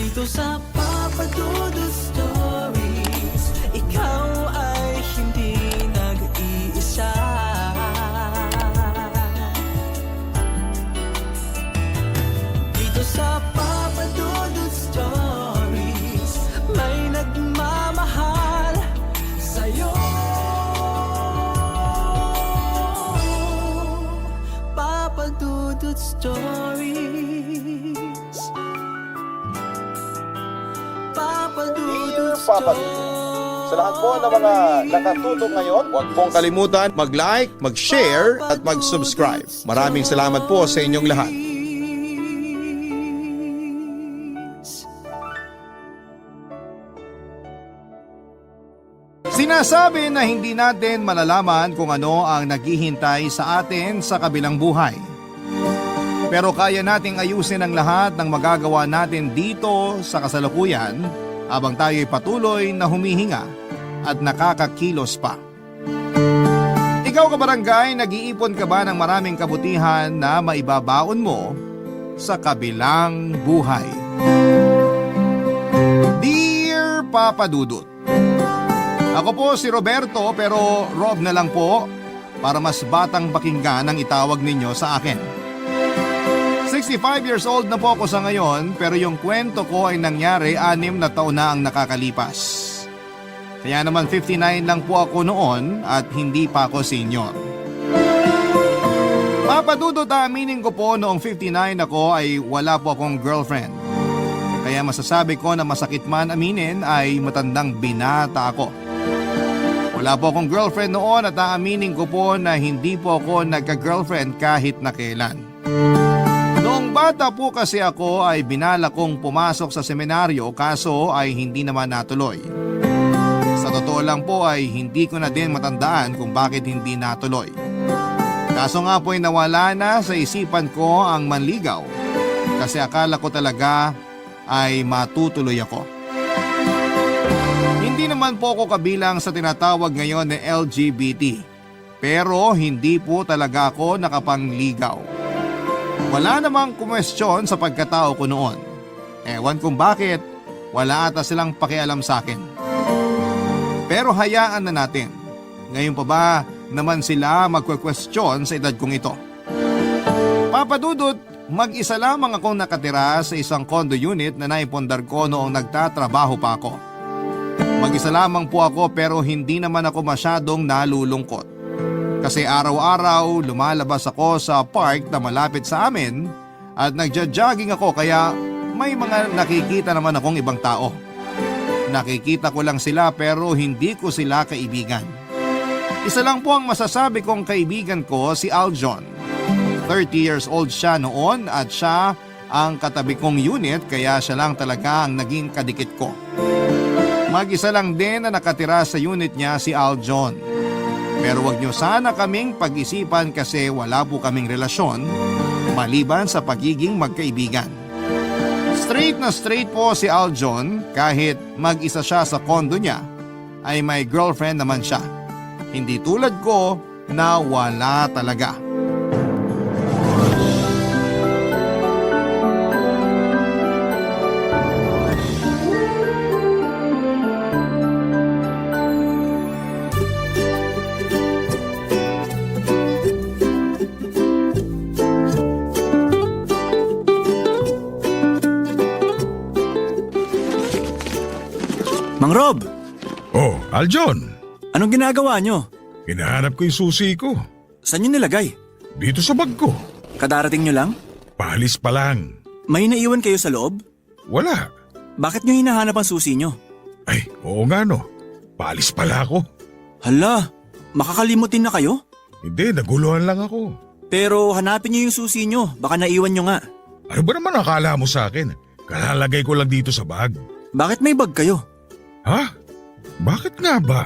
Dito sa Papa Dudut Stories, ikaw ay hindi nag-iisa. Dito sa Papa Dudut Stories, may nagmamahal sa'yo. Papa Dudut Stories. Papa Dudut Papa Dudut. Sa lahat po ng mga nakatutok ngayon, huwag pong kalimutan mag-like, mag-share at mag-subscribe. Maraming salamat po sa inyong lahat. Sinasabi na hindi natin malalaman kung ano ang naghihintay sa atin sa kabilang buhay. Pero kaya nating ayusin ang lahat ng magagawa natin dito sa kasalukuyan habang tayo'y patuloy na humihinga at nakakakilos pa. Ikaw kabarangay, nag-iipon ka ba ng maraming kabutihan na maibabaon mo sa kabilang buhay? Dear Papa Dudut, ako po si Roberto pero Rob na lang po para mas batang pakinggan ang itawag ninyo sa akin. 65 years old na po ako sa ngayon pero yung kwento ko ay nangyari 6 na taon na ang nakakalipas. Kaya naman 59 lang po ako noon at hindi pa ako senior. Papadudot, aminin ko po noong 59 ako ay wala po akong girlfriend. Kaya masasabi ko na masakit man aminin ay matandang binata ako. Wala po akong girlfriend noon at aaminin ko po na hindi po ako nagka-girlfriend kahit na kailan. Noong bata po kasi ako ay binala kong pumasok sa seminaryo kaso ay hindi naman natuloy. Sa totoo lang po ay hindi ko na din matandaan kung bakit hindi natuloy. Kaso nga po ay nawala na sa isipan ko ang manligaw kasi akala ko talaga ay matutuloy ako. Hindi naman po ako kabilang sa tinatawag ngayon na LGBT pero hindi po talaga ako nakapangligaw. Wala namang kumwestiyon sa pagkatao ko noon. Ewan kung bakit, wala ata silang pakialam sa akin. Pero hayaan na natin. Ngayon pa ba naman sila magkwekwestiyon sa edad kong ito? Papadudot, mag-isa lamang akong nakatira sa isang condo unit na naipundar ko noong nagtatrabaho pa ako. Mag-isa lamang po ako pero hindi naman ako masyadong nalulungkot. Kasi araw-araw lumalabas ako sa park na malapit sa amin at nagja-jogging ako kaya may mga nakikita naman akong ibang tao. Nakikita ko lang sila pero hindi ko sila kaibigan. Isa lang po ang masasabi kong kaibigan ko, si Aljon. 30 years old siya noon at siya ang katabi kong unit kaya siya lang talaga ang naging kadikit ko. Mag-isa lang din na nakatira sa unit niya si Aljon. Pero wag niyo sana kaming pag-isipan kasi wala po kaming relasyon maliban sa pagiging magkaibigan. Straight na straight po si Aljon kahit mag-isa siya sa condo niya ay may girlfriend naman siya. Hindi tulad ko na wala talaga. Mang Rob, Oh, Aljon. anong ginagawa nyo? Hinahanap ko yung susi ko. Saan nyo nilagay? Dito sa bag ko. Kadarating nyo lang? Palis pa lang. May naiwan kayo sa loob? Wala. Bakit nyo hinahanap ang susi nyo? Ay, oo nga no. Palis pala ako. Hala, makakalimutin na kayo? Hindi, naguluhan lang ako. Pero hanapin nyo yung susi nyo, baka naiwan nyo nga. Ano ba naman akala mo sa akin? Kalalagay ko lang dito sa bag. Bakit may bag kayo? Ha? Bakit nga ba?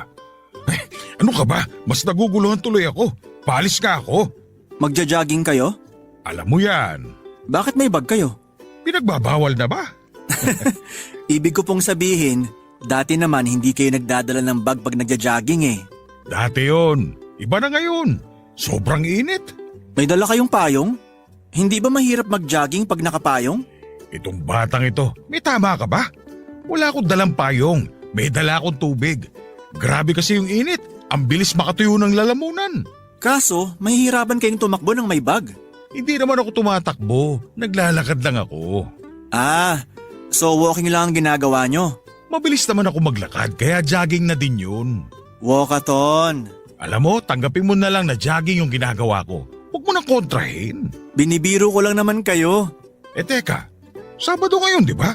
Ay, ano ka ba? Mas naguguluhan tuloy ako. Palis ka ako. Magja-jogging kayo? Alam mo yan. Bakit may bag kayo? Pinagbabawal na ba? Ibig ko pong sabihin, dati naman hindi kayo nagdadala ng bag pag nagja-jogging eh. Dati yon. Iba na ngayon. Sobrang init. May dala kayong payong? Hindi ba mahirap mag-jogging pag nakapayong? Itong batang ito, may tama ka ba? Wala akong dalang payong, may dala akong tubig. Grabe kasi yung init, ang bilis makatuyo ng lalamunan. Kaso, mahihirapan kayong tumakbo ng may bag. Hindi naman ako tumatakbo, naglalakad lang ako. Ah, so walking lang ang ginagawa nyo. Mabilis naman ako maglakad kaya jogging na din yun. Walkathon. Alam mo, tanggapin mo na lang na jogging yung ginagawa ko. Huwag mo nang kontrahin. Binibiro ko lang naman kayo. Eh teka, Sabado ngayon di ba?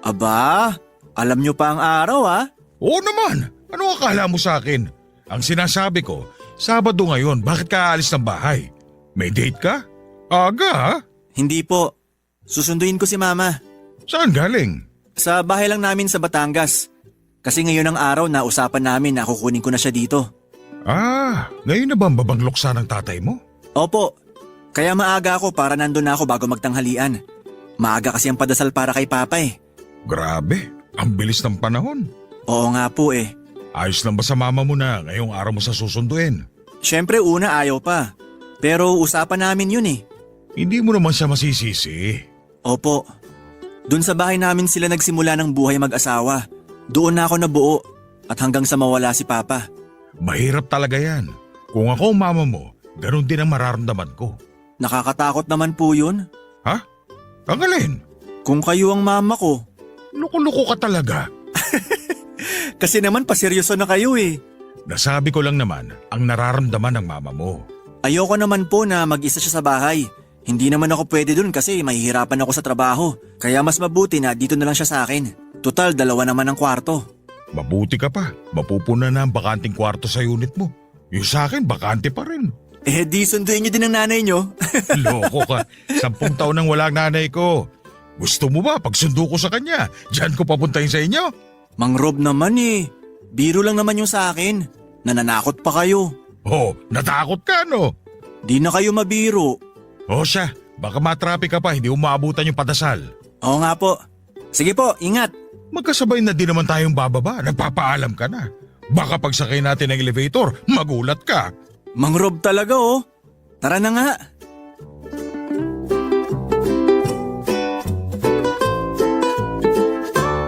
Aba, alam nyo pa ang araw Oo naman, ano akala mo sa akin? Ang sinasabi ko, Sabado ngayon, bakit ka aalis ng bahay? May date ka? Aga ha? Hindi po. Susunduin ko si Mama. Saan galing? Sa bahay lang namin sa Batangas. Kasi ngayon ang araw na usapan namin na kukunin ko na siya dito. Ngayon na ba ang babangloksa ng tatay mo? Opo. Kaya maaga ako para nandun na ako bago magtanghalian. Maaga kasi ang padasal para kay Papa eh. Grabe, ang bilis ng panahon. Oo nga po eh. Ayos lang ba sa mama mo na ngayong araw mo sa susunduin? Siyempre una ayaw pa. Pero usapan namin yun eh. Hindi mo naman siya masisisi. Opo. Doon sa bahay namin sila nagsimula ng buhay mag-asawa. Doon na ako nabuo at hanggang sa mawala si Papa. Mahirap talaga yan. Kung ako ang mama mo, ganun din ang mararamdaman ko. Nakakatakot naman po yun. Ha? Ang alin? Kung kayo ang mama ko. Loko-loko ka talaga. Kasi naman paseryoso na kayo eh. Nasabi ko lang naman ang nararamdaman ng mama mo. Ayoko naman po na mag-isa siya sa bahay. Hindi naman ako pwede dun kasi mahihirapan ako sa trabaho. Kaya mas mabuti na dito na lang siya sa akin. Total, 2 naman ang kwarto. Mabuti ka pa. Mapupuna na ang bakanting kwarto sa unit mo. Yung sa akin, bakante pa rin. Eh di sunduin niyo din ang nanay niyo. Loko ka. 10 taon nang wala ang nanay ko. Gusto mo ba pagsundo ko sa kanya? Diyan ko papuntahin sa inyo? Mang Rob naman eh. Biro lang naman yung sa akin. Nananakot pa kayo. Oh, natakot ka no? Di na kayo mabiro. O siya, baka matraffic ka pa, hindi umaabutan yung padasal. Oo nga po. Sige po, ingat. Magkasabay na din naman tayong bababa, nagpapaalam ka na. Baka pagsakay natin ng elevator, magulat ka. Mang Rob talaga oh. Tara na nga.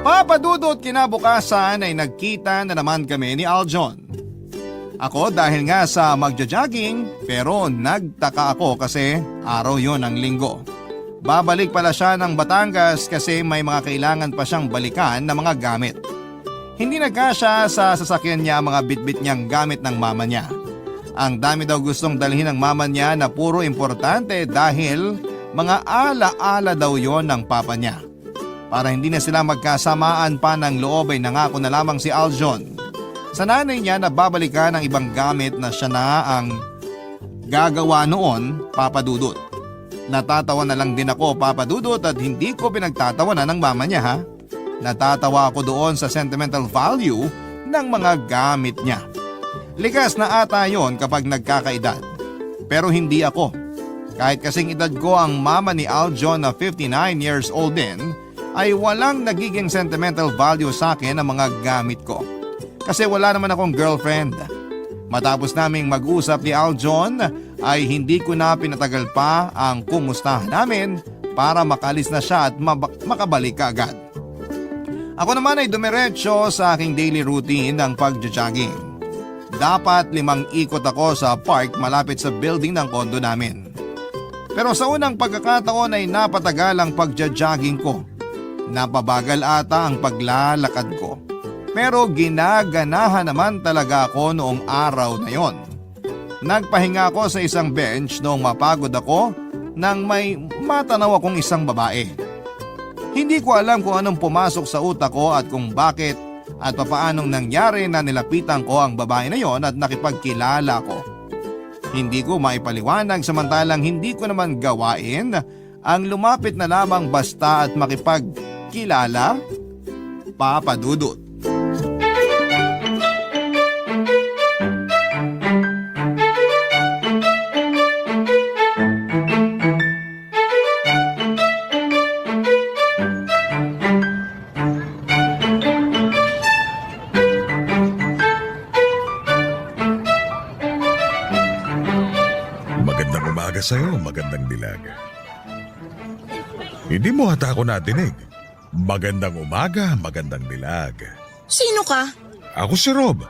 Papadudot kinabukasan ay nagkita na naman kami ni Aljon. Ako dahil nga sa magja-jogging pero nagtaka ako kasi araw yon ng linggo. Babalik pala siya ng Batangas kasi may mga kailangan pa siyang balikan na mga gamit. Hindi nagkasya sa sasakyan niya ang mga bitbit niyang gamit ng mama niya. Ang dami daw gustong dalhin ng mama niya na puro importante dahil mga ala-ala daw yon ng papa niya. Para hindi na sila magkasamaan pa ng loob ay nangako na lamang si Aljon sa nanay niya na babalikan ng ibang gamit na siya na ang gagawa noon, Papa Dudut. Natatawa na lang din ako, Papa Dudut, at hindi ko pinagtatawanan ng mama niya ha. Natatawa ako doon sa sentimental value ng mga gamit niya. Likas na ata yon kapag nagkakaedad. Pero hindi ako. Kahit kasing edad ko ang mama ni Aljon na 59 years old din, ay walang nagiging sentimental value sa akin ang mga gamit ko. Kasi wala naman akong girlfriend. Matapos naming mag-usap ni Aljon ay hindi ko na pinatagal pa ang kumustahan namin para makalis na siya at makabalik kaagad. Ako naman ay dumiretso sa aking daily routine ng pag-jogging. Dapat 5 ikot ako sa park malapit sa building ng kondo namin. Pero sa unang pagkakataon ay napatagal ang pag-jogging ko. Napabagal ata ang paglalakad ko. Pero ginaganahan naman talaga ako noong araw na yon. Nagpahinga ako sa isang bench noong mapagod ako nang may matanaw akong isang babae. Hindi ko alam kung anong pumasok sa utak ko at kung bakit at papaanong nangyari na nilapitan ko ang babae na yon at nakipagkilala ko. Hindi ko maipaliwanag samantalang hindi ko naman gawain ang lumapit na lamang basta at makipagkilala, Papa Dudut. Magandang umaga sa'yo, magandang dilag. Hindi mo ata ako nadinig. Magandang umaga, magandang dilag. Sino ka? Ako si Rob.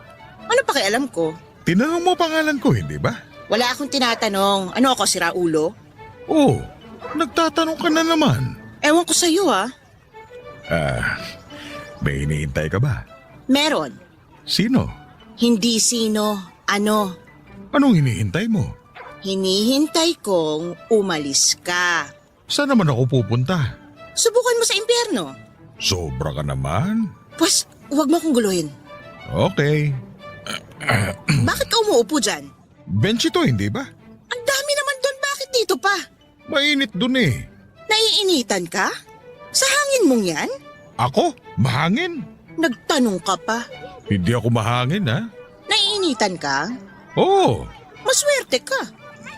Ano pakialam ko? Tinanong mo pangalan ko, hindi ba? Wala akong tinatanong. Ano ako, si Raulo? Oo, nagtatanong ka na naman. Ewan ko sa'yo May iniintay ka ba? Meron. Sino? Hindi sino, ano. Anong hinihintay mo? Hinihintay kong umalis ka. Saan naman ako pupunta? Subukan mo sa impyerno. Sobra ka naman. Pues, huwag mo akong guluhin. Okay. Bakit ka umuupo dyan? Bench ito, hindi ba? Ang dami naman doon, bakit dito pa? Mainit dun eh. Naiinitan ka? Sa hangin mong yan? Ako? Mahangin? Nagtanong ka pa. Hindi ako mahangin ha? Naiinitan ka? Oo. Maswerte ka.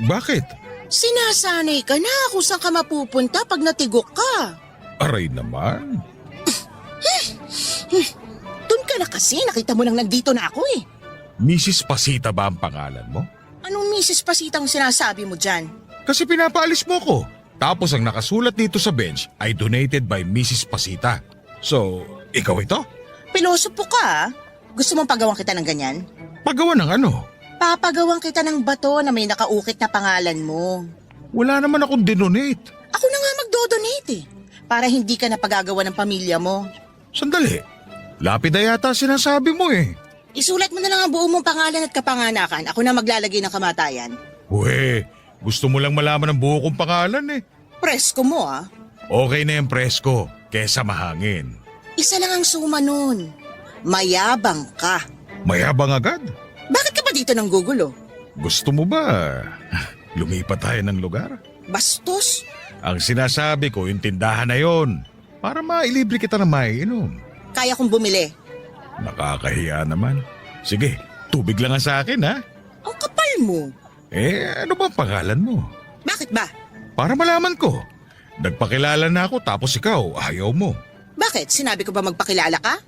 Bakit? Sinasanay ka na kung saan ka mapupunta pag natigok ka. Aray naman. Doon ka na kasi, nakita mo nang nandito na ako eh. Mrs. Pasita ba ang pangalan mo? Anong Mrs. Pasitang sinasabi mo dyan? Kasi pinapaalis mo ko. Tapos ang nakasulat dito sa bench ay donated by Mrs. Pasita. So, ikaw ito? Pilosopo ka ah. Gusto mong pagawan kita ng ganyan? Pagawa ng ano? Papagawan kita ng bato na may nakaukit na pangalan mo. Wala naman akong dinonate. Ako na nga magdodonate eh. Para hindi ka napagagawa ng pamilya mo. Sandali. Lapida yata sinasabi mo eh. Isulat mo na lang ang buo mong pangalan at kapanganakan. Ako na maglalagay ng kamatayan. Uwe, gusto mo lang malaman ang buo kong pangalan eh. Presko mo ah. Okay na yung presko, kesa mahangin. Isa lang ang suma nun. Mayabang ka. Mayabang agad? Bakit ka ba dito nang gugulo? Gusto mo ba lumipat tayo ng lugar? Bastos? Ang sinasabi ko, yung tindahan na yon. Para mailibre kita na maiinom. Kaya kong bumili. Nakakahiya naman. Sige, tubig lang ang sa akin ha. Ang kapal mo. Ano ba ang pangalan mo? Bakit ba? Para malaman ko. Nagpakilala na ako tapos ikaw, ayaw mo. Bakit? Sinabi ko ba magpakilala ka?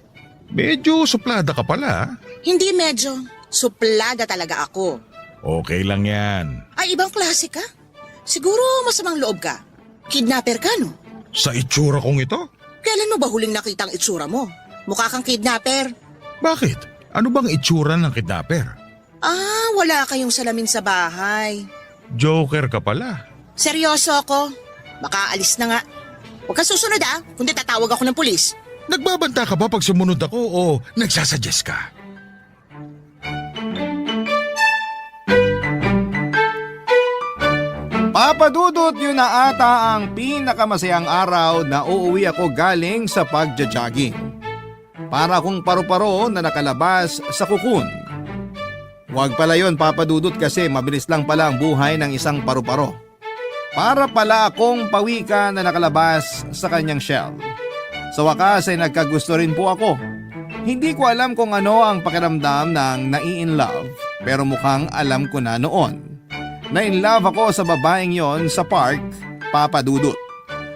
Medyo suplada ka pala ha? Hindi medyo. Suplada talaga ako. Okay lang yan. Ay, ibang klase ka? Siguro masamang loob ka. Kidnapper ka, no? Sa itsura kong ito? Kailan mo ba huling nakita ang itsura mo? Mukha kang kidnapper. Bakit? Ano bang itsura ng kidnapper? Ah, wala kayong salamin sa bahay. Joker ka pala. Seryoso ako. Makaalis na nga. Huwag kang susunod kundi tatawag ako ng pulis. Nagbabanta ka ba pag sumunod ako o nagsasuggest ka? Papadudot, yun na ata ang pinakamasayang araw na uuwi ako galing sa pagja-jogging. Para akong paru-paro na nakalabas sa kukun. Huwag pala yun, Papadudot, kasi mabilis lang pala ang buhay ng isang paru-paro. Para pala akong pawika na nakalabas sa kanyang shell. Sa wakas ay nagkagusto rin po ako. Hindi ko alam kung ano ang pakiramdam ng nai-in-love, pero mukhang alam ko na noon. Na-in-love ako sa babaeng yon sa park, Papadudot.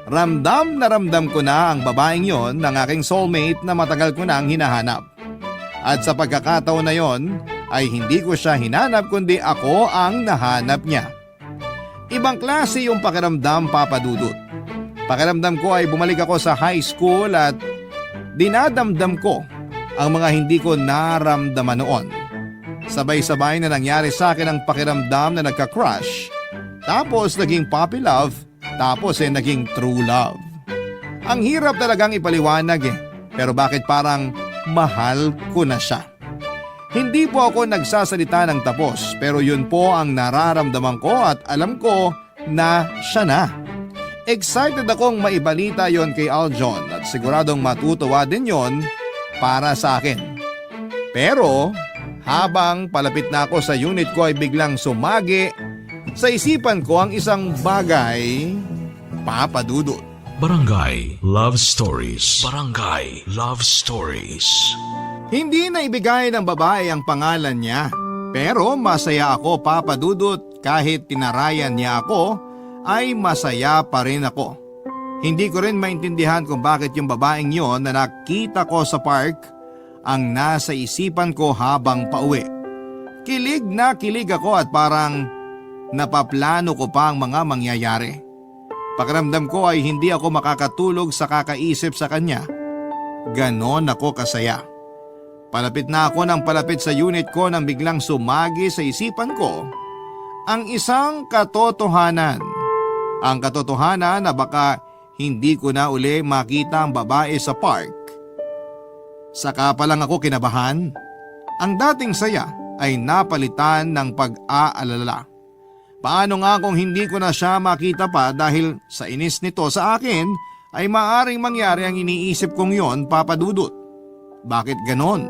Ramdam na ramdam ko na ang babaeng yon ng aking soulmate na matagal ko nang hinahanap. At sa pagkakataon na yon ay hindi ko siya hinanap kundi ako ang nahanap niya. Ibang klase yung pakiramdam, Papadudot. Pakiramdam ko ay bumalik ako sa high school at dinadamdam ko ang mga hindi ko naramdaman noon. Sabay-sabay na nangyari sa akin ang pakiramdam na nagka-crush, tapos naging puppy love, tapos naging true love. Ang hirap talagang ipaliwanag pero bakit parang mahal ko na siya. Hindi po ako nagsasalita ng tapos pero yun po ang nararamdaman ko at alam ko na siya na. Excited akong maibalita yon kay Aljon at siguradong matutuwa din yon para sa akin. Pero habang palapit na ako sa unit ko ay biglang sumagi sa isipan ko ang isang bagay, Papadudot. Barangay Love Stories. Barangay Love Stories. Hindi na ibigay ng babae ang pangalan niya. Pero masaya ako, Papadudot, kahit tinarayan niya ako ay masaya pa rin ako. Hindi ko rin maintindihan kung bakit yung babaeng yon na nakita ko sa park ang nasa isipan ko habang pauwi. Kilig na kilig ako at parang napaplano ko pa ang mga mangyayari. Pakiramdam ko ay hindi ako makakatulog sa kakaisip sa kanya. Ganon ako kasaya. Palapit na ako ng palapit sa unit ko nang biglang sumagi sa isipan ko ang isang katotohanan. Ang katotohanan na baka hindi ko na uli makita ang babae sa park. Saka pa lang ako kinabahan. Ang dating saya ay napalitan ng pag-aalala. Paano nga kung hindi ko na siya makita pa dahil sa inis nito sa akin ay maaring mangyari ang iniisip kong yon, Papa Dudut. Bakit ganon?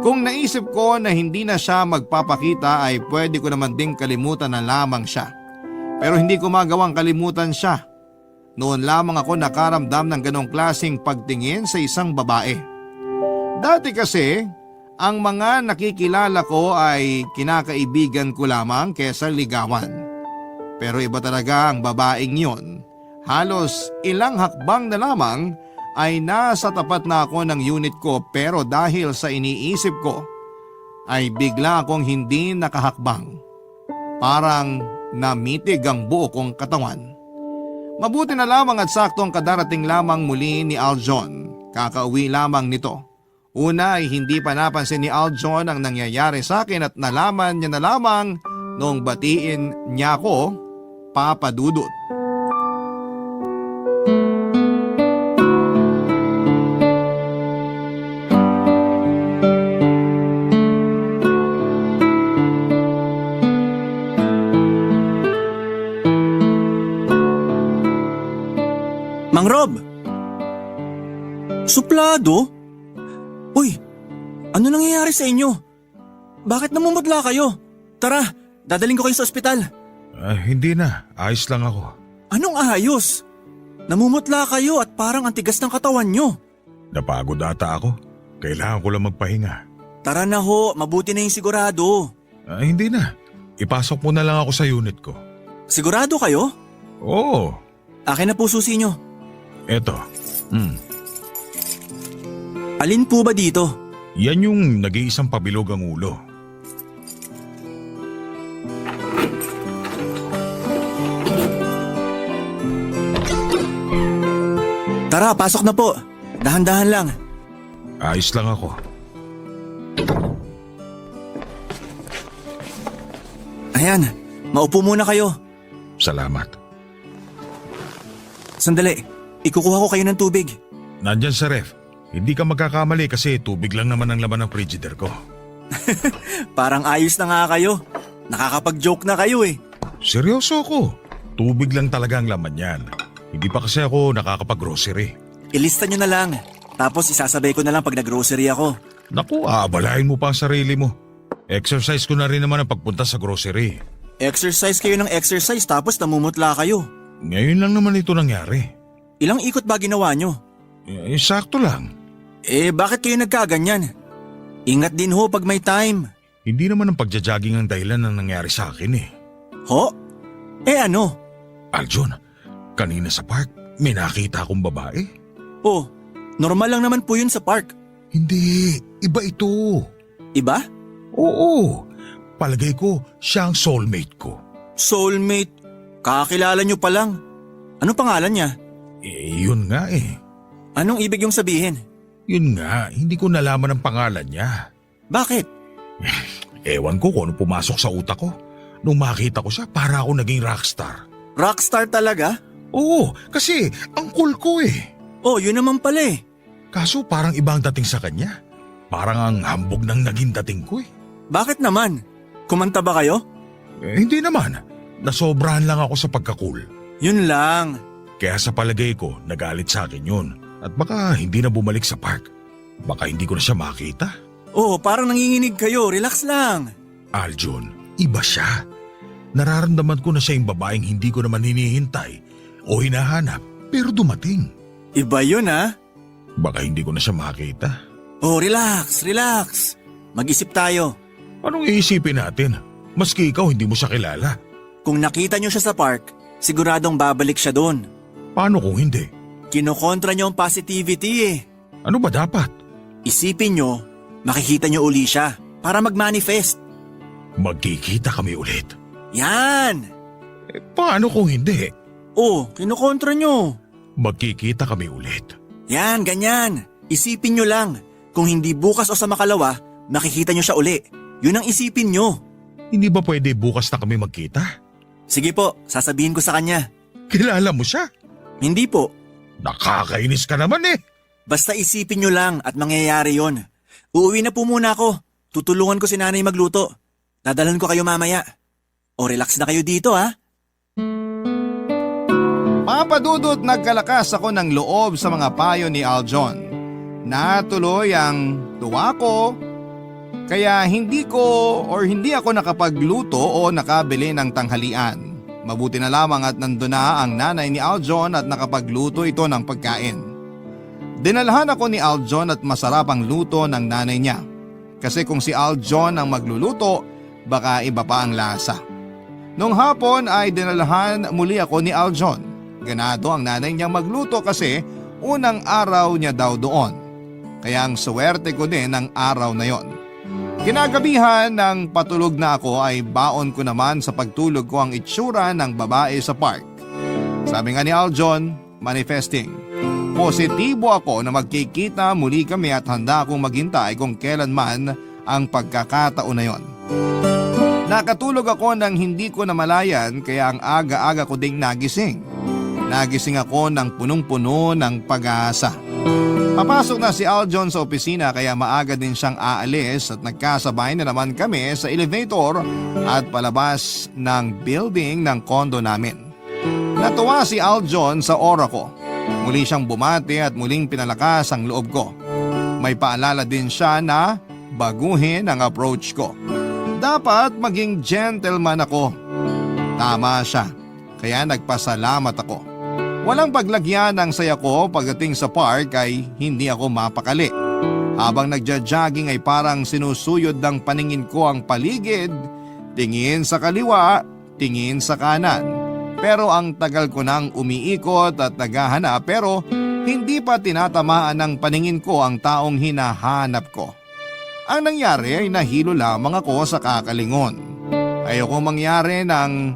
Kung naisip ko na hindi na siya magpapakita ay pwede ko naman ding kalimutan na lamang siya. Pero hindi ko magawang kalimutan siya. Noon lamang ako nakaramdam ng ganong klaseng pagtingin sa isang babae. Dati kasi, ang mga nakikilala ko ay kinakaibigan ko lamang kesa ligawan. Pero iba talaga ang babaeng yon. Halos ilang hakbang na lamang ay nasa tapat na ako ng unit ko pero dahil sa iniisip ko ay bigla akong hindi nakahakbang. Parang namitig ang buo kong katawan. Mabuti na lamang at saktong kadarating lamang muli ni Aljon. Kakauwi lamang nito. Una ay hindi pa napansin ni Aljon ang nangyayari sa akin at nalaman niya na lamang noong batiin niya ako, Papa Dudut. Mang Rob! Suplado? Uy, ano nangyayari sa inyo? Bakit namumutla kayo? Tara, dadaling ko kayo sa ospital. Hindi na. Ayos lang ako. Anong ayos? Namumutla kayo at parang ang tigas ng katawan nyo. Napagod ata ako. Kailangan ko lang magpahinga. Tara na ho, mabuti na yung sigurado. Hindi na. Ipasok mo na lang ako sa unit ko. Sigurado kayo? Oo. Akin na po susi nyo. Eto. Alin po ba dito? Yan yung nag-iisang pabilog ang ulo. Tara, pasok na po. Dahan-dahan lang. Ayos lang ako. Ayan, maupo muna kayo. Salamat. Sandali, ikukuha ko kayo ng tubig. Nandyan sa ref. Hindi ka magkakamali kasi tubig lang naman ang laman ng frigider ko. Parang ayos na nga kayo. Nakakapag-joke na kayo eh. Seryoso ko. Tubig lang talaga ang laman yan. Hindi pa kasi ako nakakapag-grocery. Ilista nyo na lang. Tapos isasabay ko na lang pag nag-grocery ako. Naku, aabalahin mo pa ang sarili mo. Exercise ko na rin naman ang pagpunta sa grocery. Exercise kayo ng exercise tapos namumutla kayo. Ngayon lang naman ito nangyari. Ilang ikot ba ginawa nyo? Sakto lang. Bakit kayo nagkaganyan? Ingat din ho pag may time. Hindi naman ang pagja-jogging ang dahilan ng nangyari sa akin eh. Ho? Ano? Aljon, kanina sa park, may nakita akong babae. Oh, normal lang naman po yun sa park. Hindi, iba ito. Iba? Oo, palagay ko siya ang soulmate ko. Soulmate? Kakilala nyo pa lang. Anong pangalan niya? Yun nga eh. Anong ibig yung sabihin? Yun nga, hindi ko nalaman ang pangalan niya. Bakit? Ewan ko kung ano pumasok sa utak ko. Nung makita ko siya, para ako naging rockstar. Rockstar talaga? Oo, kasi ang cool ko eh. Oh, yun naman pala eh. Kaso parang ibang dating sa kanya. Parang ang hambog ng naging dating ko eh. Bakit naman? Kumanta ba kayo? Hindi naman. Nasobrahan lang ako sa pagka-cool. Yun lang. Kaya sa palagay ko, nagalit sa akin yun. At baka hindi na bumalik sa park. Baka hindi ko na siya makita. Oh, parang nanginginig kayo. Relax lang. Aljon, iba siya. Nararamdaman ko na siya yung babaeng hindi ko naman hinihintay o hinahanap pero dumating. Iba yun ah. Baka hindi ko na siya makita. Oh, relax, relax. Mag-isip tayo. Anong iisipin natin? Maski ikaw hindi mo siya kilala. Kung nakita nyo siya sa park, siguradong babalik siya doon. Paano kung hindi? Kinokontra nyo ang positivity eh. Ano ba dapat? Isipin nyo, makikita nyo uli siya para mag-manifest. Magkikita kami ulit. Yan! Paano kung hindi? Oh, kinukontra nyo. Magkikita kami ulit. Yan, ganyan. Isipin nyo lang. Kung hindi bukas o sa makalawa, makikita nyo siya uli. Yun ang isipin nyo. Hindi ba pwede bukas na kami magkita? Sige po, sasabihin ko sa kanya. Kilala mo siya? Hindi po. Nakakainis ka naman eh. Basta isipin nyo lang at mangyayari yon. Uuwi na po muna ako. Tutulungan ko si nanay magluto. Dadalan ko kayo mamaya. O relax na kayo dito ha. Papadudot nagkalakas ako ng loob sa mga payo ni Aljon. Natuloy ang tuwa ko, kaya hindi ako nakapagluto o nakabili ng tanghalian. Mabuti na lamang at nandun na ang nanay ni Aljon at nakapagluto ito ng pagkain. Dinalhan ako ni Aljon at masarap ang luto ng nanay niya. Kasi kung si Aljon ang magluluto, baka iba pa ang lasa. Nung hapon ay dinalhan muli ako ni Aljon. Ganado ang nanay niyang magluto kasi unang araw niya daw doon. Kaya ang swerte ko din ang araw na yon. Kinagabihan ng patulog na ako ay baon ko naman sa pagtulog ko ang itsura ng babae sa park. Sabi nga ni Aljon, manifesting. Positibo ako na magkikita muli kami at handa akong maghintay kung kailanman ang pagkakataon na yon. Nakatulog ako nang hindi ko namalayan kaya ang aga-aga ko ding nagising. Nagising ako ng punong-puno ng pag-asa. Papasok na si Aljon sa opisina kaya maaga din siyang aalis at nagkasabay na naman kami sa elevator at palabas ng building ng kondo namin. Natuwa si Aljon sa aura ko. Muli siyang bumati at muling pinalakas ang loob ko. May paalala din siya na baguhin ang approach ko. Dapat maging gentleman ako. Tama siya, kaya nagpasalamat ako. Walang paglagyan ng saya ko pagdating sa park ay hindi ako mapakali. Habang nagja-jogging ay parang sinusuyod ng paningin ko ang paligid, tingin sa kaliwa, tingin sa kanan. Pero ang tagal ko nang umiikot at naghahanap pero hindi pa tinatamaan ng paningin ko ang taong hinahanap ko. Ang nangyari ay nahilo lamang ako sa kakalingon. Ayoko mangyari ang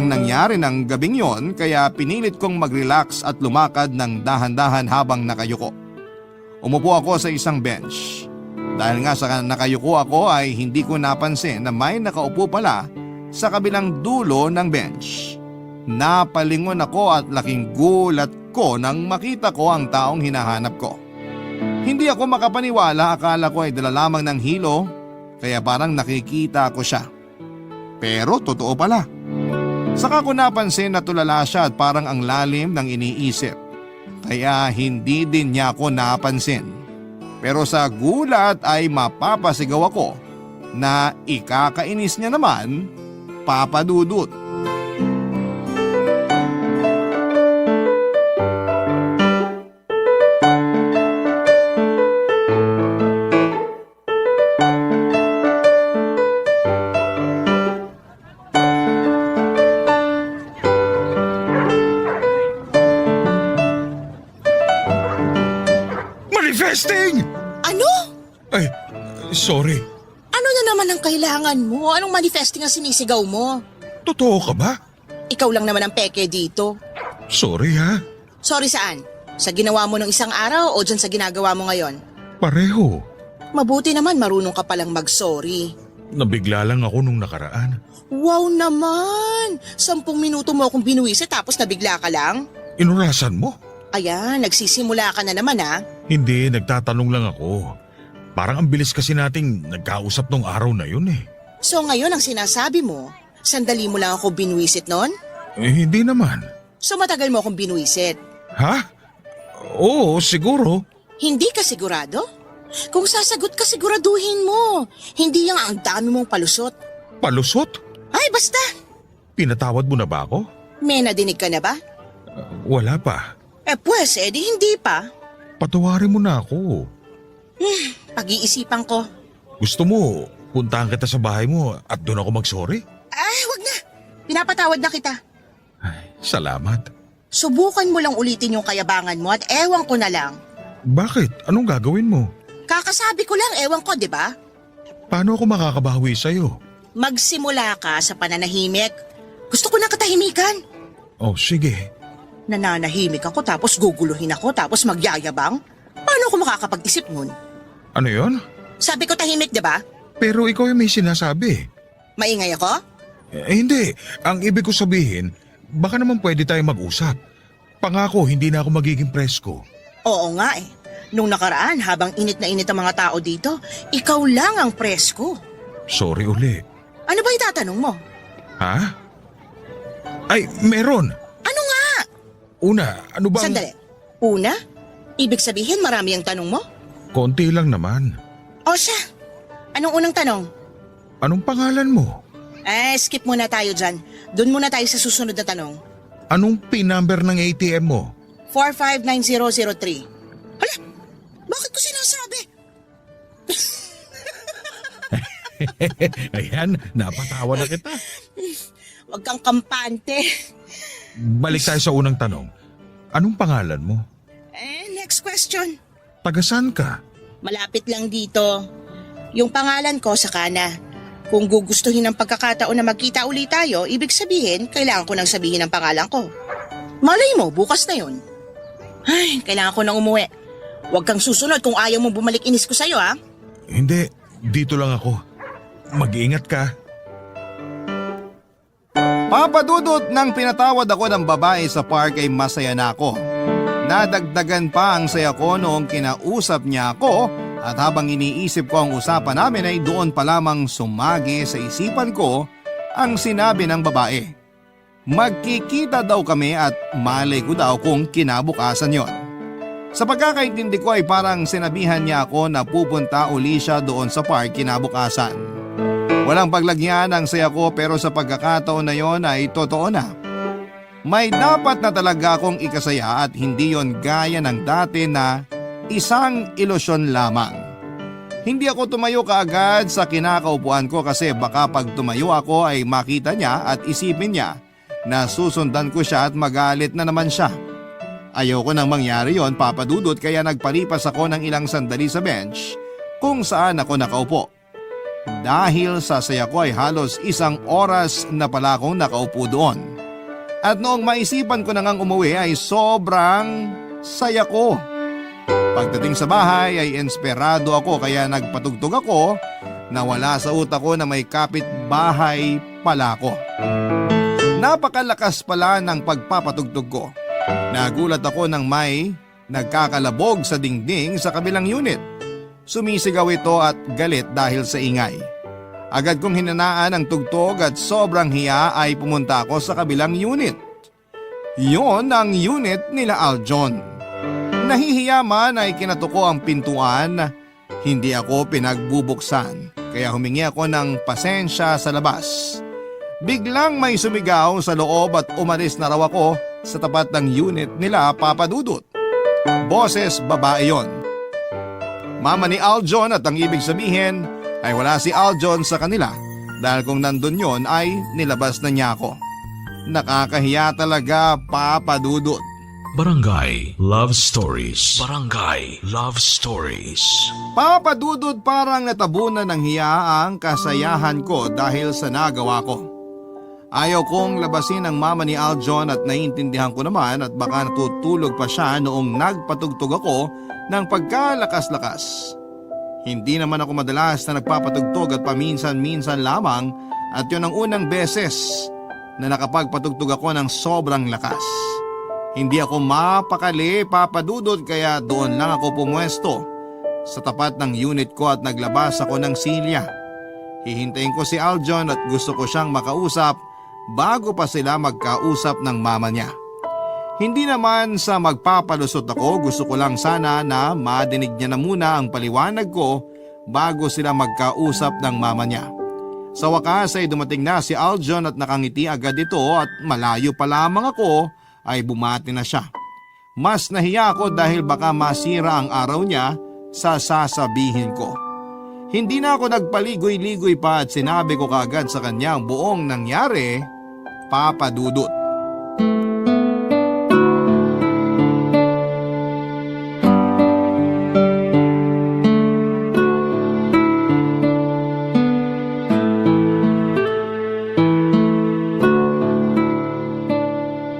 nangyari ng gabing yon kaya pinilit kong mag-relax at lumakad ng dahan-dahan habang nakayuko. Umupo ako sa isang bench. Dahil nga sa nakayuko ako ay hindi ko napansin na may nakaupo pala sa kabilang dulo ng bench. Napalingon ako at laking gulat ko nang makita ko ang taong hinahanap ko. Hindi ako makapaniwala, akala ko ay dala lamang ng hilo kaya parang nakikita ko siya. Pero totoo pala. Saka ko napansin na tulala siya at parang ang lalim ng iniisip. Kaya hindi din niya ako napansin. Pero sa gulat ay mapapasigaw ako na ikakainis niya naman, papadudot. Manifesting! Ano? Ay, sorry. Ano na naman ang kailangan mo? Anong manifesting ang sinisigaw mo? Totoo ka ba? Ikaw lang naman ang peke dito. Sorry ha. Sorry saan? Sa ginawa mo ng isang araw o dyan sa ginagawa mo ngayon? Pareho. Mabuti naman marunong ka palang mag-sorry. Nabigla lang ako nung nakaraan. Wow naman! 10 minuto mo akong binuwisit tapos nabigla ka lang? Inurasan mo? Ayan, nagsisimula ka na naman ha. Hindi, nagtatanong lang ako. Parang ang bilis kasi nating nagkausap nung araw na yun eh. So ngayon ang sinasabi mo, sandali mo lang ako binuwisit nun? Hindi naman. So matagal mo akong binuwisit? Ha? Oo, siguro. Hindi ka sigurado? Kung sasagot ka siguraduhin mo. Hindi yung ang dami mong palusot. Palusot? Ay basta! Pinatawad mo na ba ako? May nadinig ka na ba? Wala pa. Pues, edi hindi pa. Patawarin mo na ako. Pag-iisipan ko. Gusto mo, puntahan kita sa bahay mo at doon ako mag-sorry? Ay, wag na. Pinapatawad na kita. Ay, salamat. Subukan mo lang ulitin yung kayabangan mo at ewan ko na lang. Bakit? Anong gagawin mo? Kakasabi ko lang, ewan ko, di ba? Paano ako makakabawi sa'yo? Magsimula ka sa pananahimik. Gusto ko ng katahimikan. Oh, sige. Nananahimik ako tapos guguluhin ako tapos magyayabang? Paano ako makakapag-isip nun? Ano yon? Sabi ko tahimik, di ba? Pero ikaw yung may sinasabi. Maingay ako? Hindi. Ang ibig ko sabihin, baka naman pwede tayo mag-usap. Pangako, hindi na ako magiging presko. Oo nga eh. Nung nakaraan, habang init na init ang mga tao dito, ikaw lang ang presko. Sorry uli. Ano ba itatanong mo? Ha? Ay, meron. Ano nga? Una, ano bang... Sandali. Una? Ibig sabihin marami ang tanong mo? Konti lang naman. O siya, anong unang tanong? Anong pangalan mo? Skip muna tayo dyan. Doon muna tayo sa susunod na tanong. Anong PIN number ng ATM mo? 459003. Hala, bakit ko sinasabi? Ayan, napatawa na kita. Huwag kang kampante. Balik tayo sa unang tanong. Anong pangalan mo? Next question. Tagasan ka? Malapit lang dito. Yung pangalan ko sa kana. Kung gugustuhin ng pagkakataon na magkita ulit tayo, ibig sabihin, kailangan ko nang sabihin ang pangalan ko. Malay mo, bukas na yun. Ay, kailangan ko nang umuwi. Huwag kang susunod kung ayaw mo bumalik inis ko sa'yo, ha? Hindi, dito lang ako. Mag-iingat ka. Papadudot nang pinatawad ako ng babae sa park ay masaya na ako. Nadagdagan pa ang saya ko noong kinausap niya ako at habang iniisip ko ang usapan namin ay doon pa lamang sumagi sa isipan ko ang sinabi ng babae. Magkikita daw kami at malay ko daw kung kinabukasan yon. Sa pagkakaintindi ko ay parang sinabihan niya ako na pupunta uli siya doon sa park kinabukasan. Walang paglagyan ang saya ko pero sa pagkakataon na yon ay totoo na. May dapat na talaga akong ikasaya at hindi yon gaya ng dati na isang ilusyon lamang. Hindi ako tumayo kaagad sa kinakaupuan ko kasi baka pag tumayo ako ay makita niya at isipin niya na susundan ko siya at magalit na naman siya. Ayoko nang mangyari yon, papadudot, kaya nagpalipas ako ng ilang sandali sa bench kung saan ako nakaupo. Dahil sa saya ko ay halos 1 oras na pala akong nakaupo doon. At noong maisipan ko na ngang umuwi ay sobrang saya ko. Pagdating sa bahay ay inspirado ako kaya nagpatugtog ako na wala sa utak ko na may kapitbahay pala ako. Napakalakas pala ng pagpapatugtog ko. Nagulat ako nang may nagkakalabog sa dingding sa kabilang unit. Sumisigaw ito at galit dahil sa ingay. Agad kong hinanaan ang tugtog at sobrang hiya ay pumunta ako sa kabilang unit. Yon ang unit nila Aljon. Nahihiya man ay kinatuko ang pintuan, hindi ako pinagbubuksan. Kaya humingi ako ng pasensya sa labas. Biglang may sumigaw sa loob at umalis na raw ako sa tapat ng unit nila Papadudot. Boses babae yon. Mama ni Aljon at ang ibig sabihin ay wala si Aljon sa kanila dahil kung nandun yon ay nilabas na niya ako. Nakakahiya talaga, Papadudot. Barangay Love Stories. Barangay Love Stories. Papadudot, parang natabunan ng hiya ang kasayahan ko dahil sa nagawa ko. Ayaw kong labasin ang mama ni Aljon at naiintindihan ko naman at baka natutulog pa siya noong nagpatugtog ako ng pagkalakas-lakas. Hindi naman ako madalas na nagpapatugtog at paminsan-minsan lamang at yun ang unang beses na nakapagpatugtog ako ng sobrang lakas. Hindi ako mapakali, Papadudot, kaya doon lang ako pumwesto sa tapat ng unit ko at naglabas ako ng silya. Hihintayin ko si Aljon at gusto ko siyang makausap bago pa sila magkausap ng mama niya. Hindi naman sa magpapalusot ako, gusto ko lang sana na madinig niya na muna ang paliwanag ko bago sila magkausap ng mama niya. Sa wakas ay dumating na si Aljon at nakangiti agad ito at malayo pa lamang ako ay bumati na siya. Mas nahiya ako dahil baka masira ang araw niya sa sasabihin ko. Hindi na ako nagpaligoy-ligoy pa at sinabi ko kaagad sa kanya ang buong nangyari, Papadudot.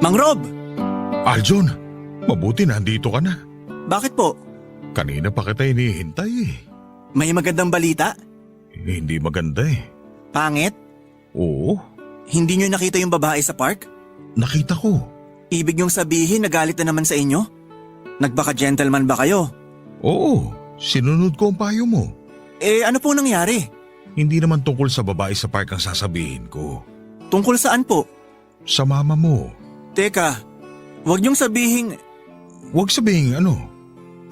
Mang Aljon, mabuti nandito ka na. Bakit po? Kanina pa kita hinihintay eh. May magandang balita? Hindi maganda eh. Pangit? Oo, Hindi nyo nakita yung babae sa park? nakita ko. Ibig yung sabihin nagalit na naman sa inyo? Nagbaka-gentleman ba kayo? Oo, sinunod ko ang payo mo. Eh ano po nangyari? Hindi naman tungkol sa babae sa park ang sasabihin ko. Tungkol saan po? Sa mama mo. Teka, wag niyong sabihin Huwag sabihin ano.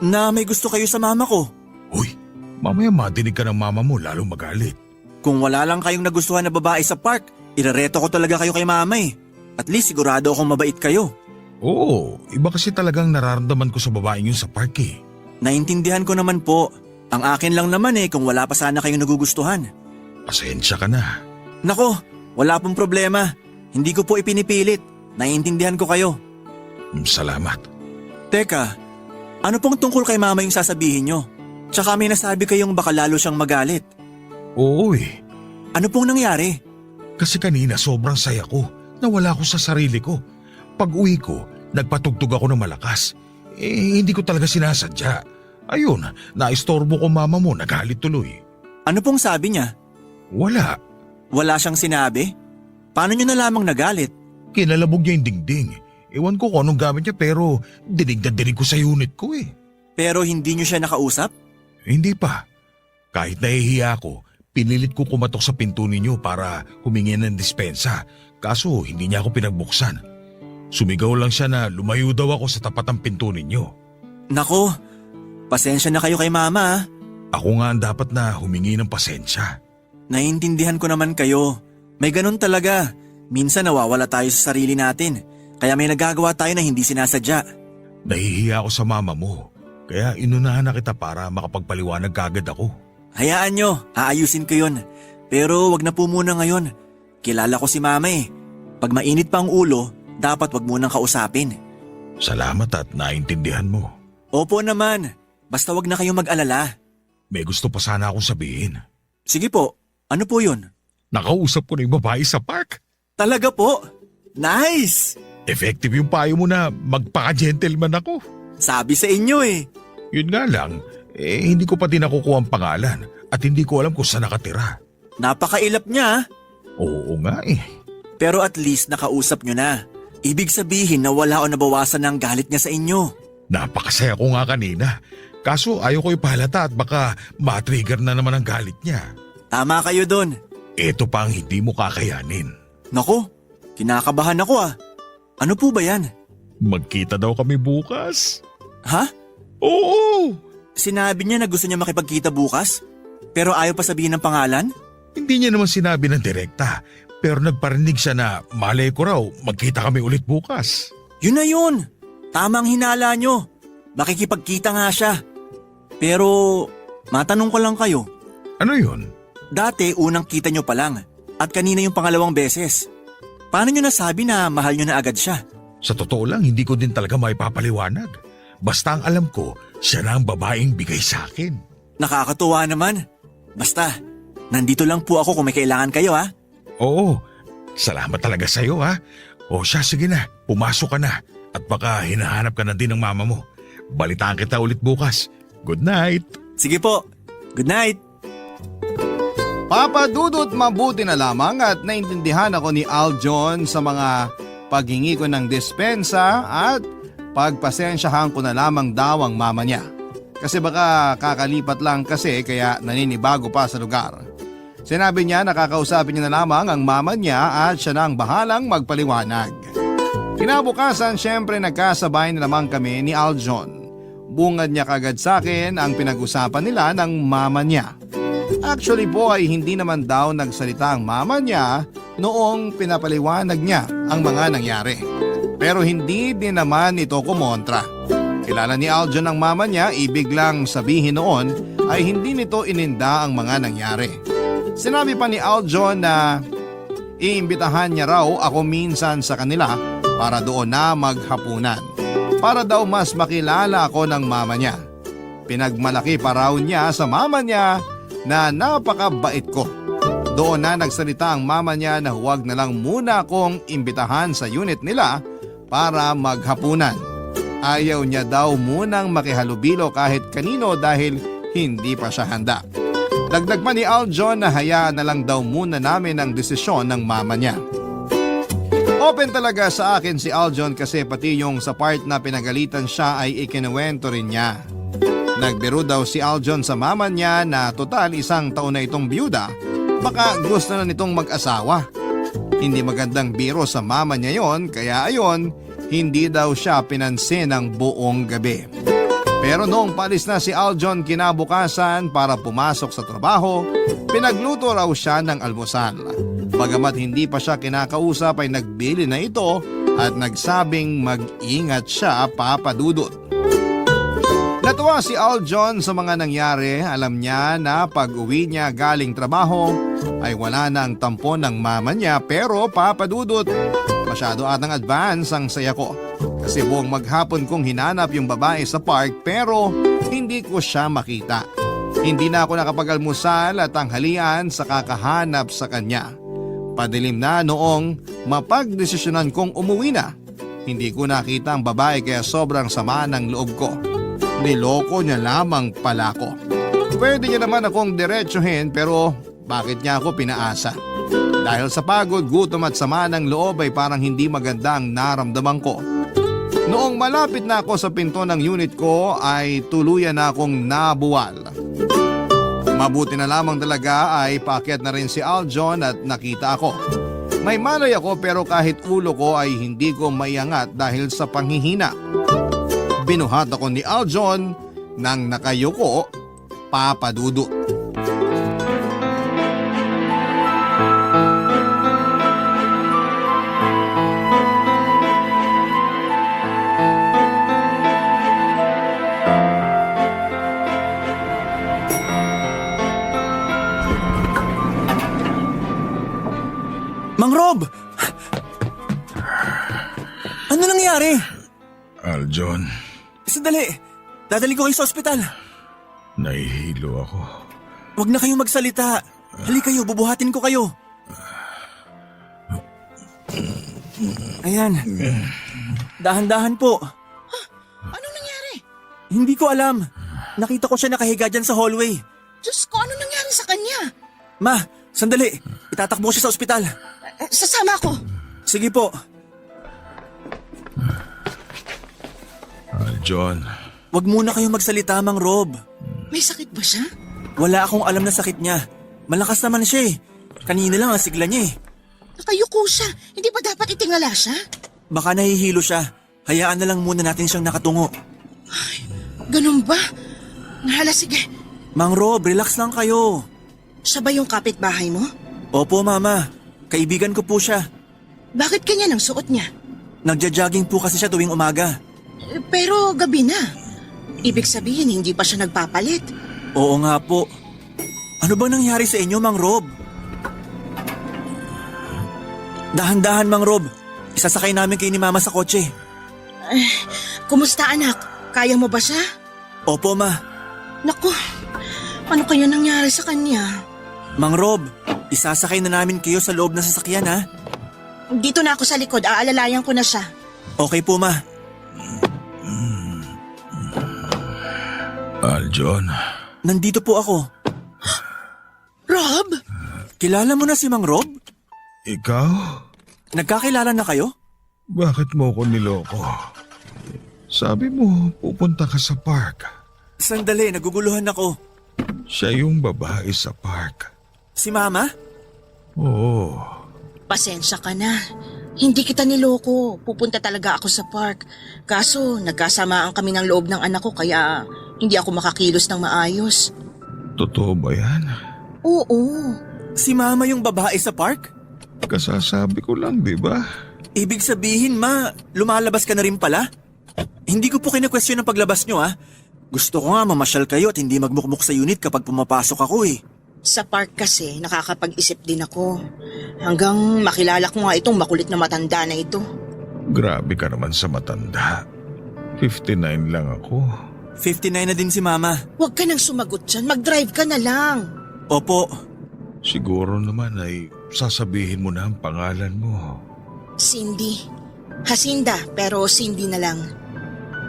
na may gusto kayo sa mama ko. Uy, mamaya madinig ka ng mama mo lalong magalit. Kung wala lang kayong nagustuhan na babae sa park, irareto ko talaga kayo kay mama eh. At least sigurado akong mabait kayo. Oo, iba kasi talagang nararamdaman ko sa babaeng yun sa park eh. Naintindihan ko naman po. Ang akin lang naman eh kung wala pa sana kayong nagugustuhan. Pasensya ka na. Nako, wala pong problema. Hindi ko po ipinipilit. Naiintindihan ko kayo. Salamat. Teka, ano pong tungkol kay mama yung sasabihin nyo? Tsaka may nasabi kayong baka lalo siyang magalit. Oo eh, Ano pong nangyari? kasi kanina sobrang saya ko. Nawala ko sa sarili ko. Pag uwi ko, nagpatugtog ako ng malakas. Hindi ko talaga sinasadya. Ayun, naistorbo ko mama mo, nagalit tuloy. Ano pong sabi niya? Wala, Wala siyang sinabi? Paano nyo na lamang nagalit? kinalabog niya yung dingding. Ewan ko kung anong gamit niya pero dinig na dinig ko sa unit ko eh. Pero hindi nyo siya nakausap? Hindi pa. Kahit nahihiya ako, pinilit ko kumatok sa pinto ninyo para humingi ng dispensa. Kaso hindi niya ako pinagbuksan. Sumigaw lang siya na lumayo daw ako sa tapat ng pinto ninyo. Nako, pasensya na kayo kay mama ah. Ako nga ang dapat na humingi ng pasensya. Naiintindihan ko naman kayo. May ganun talaga. Minsan nawawala tayo sa sarili natin. Kaya may nagagawa tayo na hindi sinasadya. Nahihiya ako sa mama mo. Kaya inunahan na kita para makapagpaliwanag kagad ako. Hayaan nyo, aayusin ko yun. Pero wag na po muna ngayon. Kilala ko si mama eh. Pag mainit pa ang ulo, dapat wag munang kausapin. Salamat at naintindihan mo. Opo naman, basta wag na kayong mag-alala. May gusto pa sana akong sabihin. Sige po, ano po yun? Nakausap ko na yung babae sa park. Talaga po? Nice! Effective yung payo mo na magpaka-gentleman ako. Sabi sa inyo eh. Yun nga lang, hindi ko pa din nakukuha ang pangalan at hindi ko alam kung saan nakatira. Napakailap niya ah. Oo nga eh. Pero at least nakausap nyo na. Ibig sabihin na wala o nabawasan ng galit niya sa inyo. Napakasaya ko nga kanina. Kaso ayaw ko ipahalata at baka matrigger na naman ang galit niya. Tama kayo dun. Ito pa ang hindi mo kakayanin. Nako, kinakabahan ako ah. Ano po ba yan? Magkita daw kami bukas. Ha? Oo! Sinabi niya na gusto niya makipagkita bukas? Pero ayaw pa sabihin ng pangalan? Hindi niya naman sinabi ng direkta. Pero nagparinig siya na malay ko raw magkita kami ulit bukas. Yun na yun. Tamang hinala nyo. Makikipagkita nga siya. Pero matanong ko lang kayo. Ano yun? Dati unang kita nyo pa lang. At kanina yung pangalawang beses. Paano nyo nasabi na mahal nyo na agad siya? Sa totoo lang, hindi ko din talaga maipapaliwanag. Basta ang alam ko, siya na ang babaeng bigay sa akin. Nakakatuwa naman. Basta, nandito lang po ako kung may kailangan kayo ha. Oo, salamat talaga sa'yo ha. O siya, sige na, pumasok ka na. At baka hinahanap ka na din ng mama mo. Balitaan kita ulit bukas. Good night. Sige po. Good night. Papa Dudut, mabuti na lamang at naintindihan ako ni Aljon sa mga paghingi ko ng dispensa at pagpasensyahan ko na lamang daw ang mama niya. Kasi baka kakalipat lang kasi kaya naninibago pa sa lugar. Sinabi niya nakakausapin niya na lamang ang mama niya at siya na ang bahalang magpaliwanag. Kinabukasan syempre nagkasabay na naman kami ni Aljon. Bungad niya kagad sa akin ang pinag-usapan nila ng mama niya. Actually po ay hindi naman daw nagsalita ang mama niya noong pinapaliwanag niya ang mga nangyari. Pero hindi din naman ito kumontra. Kilala ni Aljon ang mama niya, ibig lang sabihin noon ay hindi nito ininda ang mga nangyari. Sinabi pa ni Aljon na iimbitahan niya raw ako minsan sa kanila para doon na maghapunan. Para daw mas makilala ako ng mama niya. Pinagmalaki pa raw niya sa mama niya na napakabait ko. Doon na nagsalita ang mama niya na huwag na lang muna akong imbitahan sa unit nila para maghapunan. Ayaw niya daw munang makihalubilo kahit kanino dahil hindi pa siya handa. Dagdag pa ni Aljon na hayaan na lang daw muna namin ang desisyon ng mama niya. Open talaga sa akin si Aljon kasi pati yung sa part na pinagalitan siya ay ikinuwento rin niya. Nagbiro daw si Aljon sa mama niya na total 1 taon na itong byuda, baka gusto na nitong mag-asawa. Hindi magandang biro sa mama niya yon kaya ayon, hindi daw siya pinansin ng buong gabi. Pero noong palis na si Aljon kinabukasan para pumasok sa trabaho, pinagluto raw siya ng almusal. Bagamat hindi pa siya kinakausap ay nagbili na ito at nagsabing mag-ingat siya, Papa Dudut. Natuwa si Aljon sa mga nangyari. Alam niya na pag uwi niya galing trabaho ay wala na ang tampon ng mama niya, pero Papa Dudut, masyado atang advance ang saya ko. Kasi buong maghapon kong hinanap yung babae sa park pero hindi ko siya makita. Hindi na ako nakapag-almusal at tanghalian sa kakahanap sa kanya. Padilim na noong mapagdesisyonan kong umuwi na. Hindi ko nakita ang babae kaya sobrang sama ng loob ko. Niloko niya lamang pala ko. Pwede niya naman akong diretsuhin pero bakit niya ako pinaasa? Dahil sa pagod, gutom at sama ng loob ay parang hindi maganda ang naramdaman ko. Noong malapit na ako sa pinto ng unit ko ay tuluyan na akong nabuwal. Mabuti na lamang talaga ay paakyat na rin si Aljon at nakita ako. May malay ako pero kahit ulo ko ay hindi ko maiangat dahil sa panghihina. Binuhat ako ni Aljon nang nakayuko, Papa Dudut. Mang Rob! Ano nangyari? Aljon, Sandali, dadali ko kayo sa ospital. nahihilo ako. Huwag na kayong magsalita. Hali kayo, bubuhatin ko kayo. Ayan. Dahan-dahan po. Anong nangyari? Hindi ko alam. Nakita ko siya nakahiga dyan sa hallway. Diyos ko, ano nangyari sa kanya? Ma, sandali. Itatakbo ko siya sa ospital. Sasama ko. Sige po. Aljon, Huwag muna kayong magsalita, Mang Rob. May sakit ba siya? Wala akong alam na sakit niya. Malakas naman siya eh. Kanina lang ang sigla niya eh. Nakayuko siya. Hindi ba dapat itingala siya? Baka nahihilo siya. Hayaan na lang muna natin siyang nakatungo. Ganun ba? Nahala, sige. Mang Rob, relax lang kayo. Siya ba yung kapitbahay mo? Opo, Mama. Kaibigan ko po siya. Bakit kanya ang suot niya? Nagja-jogging po kasi siya tuwing umaga. Pero gabi na. Ibig sabihin, hindi pa siya nagpapalit. Oo nga po. Ano bang nangyari sa inyo, Mang Rob? Dahan-dahan, Mang Rob. Isasakay namin kayo ni Mama sa kotse. Kumusta anak? Kaya mo ba siya? Opo, Ma. Naku, ano kaya nangyari sa kanya? Mang Rob, isasakay na namin kayo sa loob ng sasakyan, ha? Dito na ako sa likod, aalalayan ko na siya. Okay po, Ma. Aljon, Nandito po ako. Rob? Kilala mo na si Mang Rob? ikaw? Nagkakilala na kayo? Bakit mo ko niloko? Sabi mo, pupunta ka sa park. Sandali, naguguluhan ako. Siya yung babae sa park. Si Mama? Oo, Pasensya ka na. Hindi kita niloko. Pupunta talaga ako sa park. Kaso, nagkasamaan kami ng loob ng anak ko kaya hindi ako makakilos ng maayos. totoo ba yan? Oo. Si Mama yung babae sa park? Kasasabi ko lang, di ba? Ibig sabihin, Ma, lumalabas ka na rin pala? Hindi ko po kina-question ang paglabas nyo, ha? Gusto ko nga mamasyal kayo at hindi magmukmuk sa unit kapag pumapasok ako, eh. Sa park kasi, nakakapag-isip din ako. Hanggang makilala ko nga itong makulit na matanda na ito. Grabe ka naman sa matanda. 59 lang ako. 59 na din si Mama. Huwag ka nang sumagot dyan. Mag-drive ka na lang. Opo. Siguro naman ay sasabihin mo na ang pangalan mo. Cindy. Jacinda, pero Cindy na lang.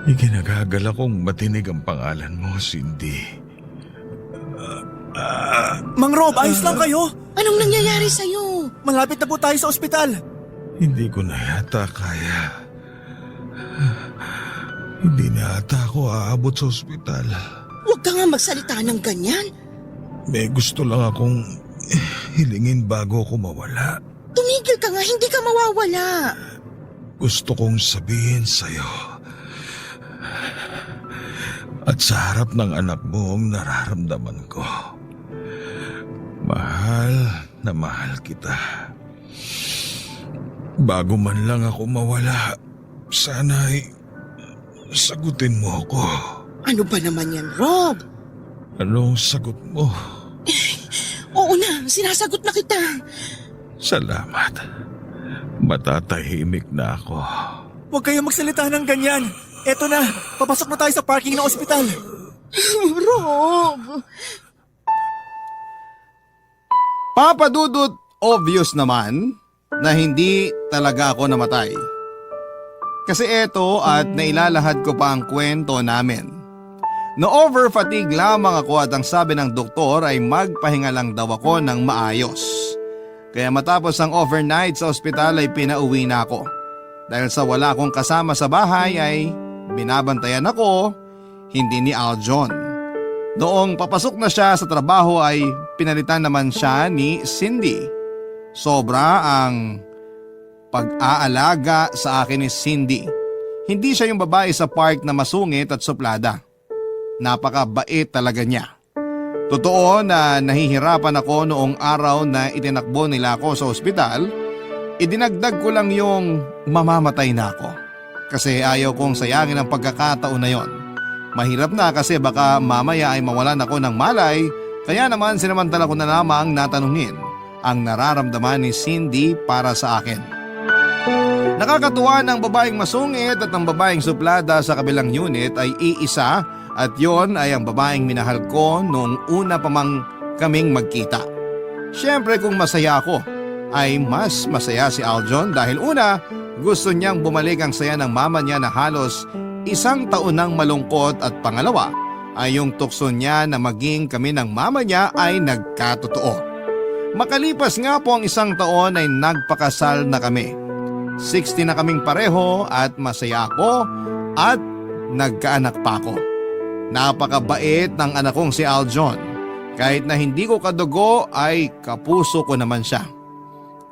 Ikinagagal akong matinig ang pangalan mo, Cindy. Mang Rob, ayos lang kayo? Anong nangyayari sa'yo? Malapit na po tayo sa ospital. Hindi ko na yata kaya. Hindi na yata ako aabot sa ospital. Huwag ka nga magsalita ng ganyan. May gusto lang akong hilingin bago ako mawala. Tumigil ka nga, hindi ka mawawala. Gusto kong sabihin sa'yo. At sa harap ng anak mo ang nararamdaman ko. Mahal na mahal kita. Bago man lang ako mawala, sana'y sagutin mo ako. Ano ba naman yan, Rob? Anong sagot mo? Oo na, sinasagot na kita. Salamat. Matatahimik na ako. Huwag kayo magsalita ng ganyan. Eto na, papasok na tayo sa parking ng ospital. Rob! Papa Dudut, obvious naman na hindi talaga ako namatay. Kasi eto at nailalahad ko pa ang kwento namin. Na-over-fatigue lamang ako at ang sabi ng doktor ay magpahinga lang daw ako ng maayos. Kaya matapos ang overnight sa ospital ay pinauwi na ako. Dahil sa wala akong kasama sa bahay ay binabantayan ako, hindi ni Aljon. Noong papasok na siya sa trabaho ay pinalitan naman siya ni Cindy. Sobra ang pag-aalaga sa akin ni Cindy. Hindi siya yung babae sa park na masungit at suplada. Napakabait talaga niya. Totoo na nahihirapan ako noong araw na itinakbo nila ako sa ospital. Idinagdag ko lang yung mamamatay na ako. Kasi ayaw kong sayangin ang pagkakataon na yon. Mahirap na kasi baka mamaya ay mawalan ako ng malay, kaya naman sinamantala ko na lamang natanungin ang nararamdaman ni Cindy para sa akin. Nakakatuwa ng babaeng masungit at ang babaeng suplada sa kabilang unit ay iisa at yon ay ang babaeng minahal ko noong una pa mang kaming magkita. Siyempre kung masaya ako, ay mas masaya si Aljon dahil una, gusto niyang bumalik ang saya ng mama niya na halos 1 taon nang malungkot at pangalawa ay yung tukso niya na maging kami ng mama niya ay nagkatotoo. Makalipas nga po ang 1 taon ay nagpakasal na kami. 60 na kaming pareho at masaya ako at nagkaanak pa ako. Napakabait ng anak kong si Aljon. Kahit na hindi ko kadugo ay kapuso ko naman siya.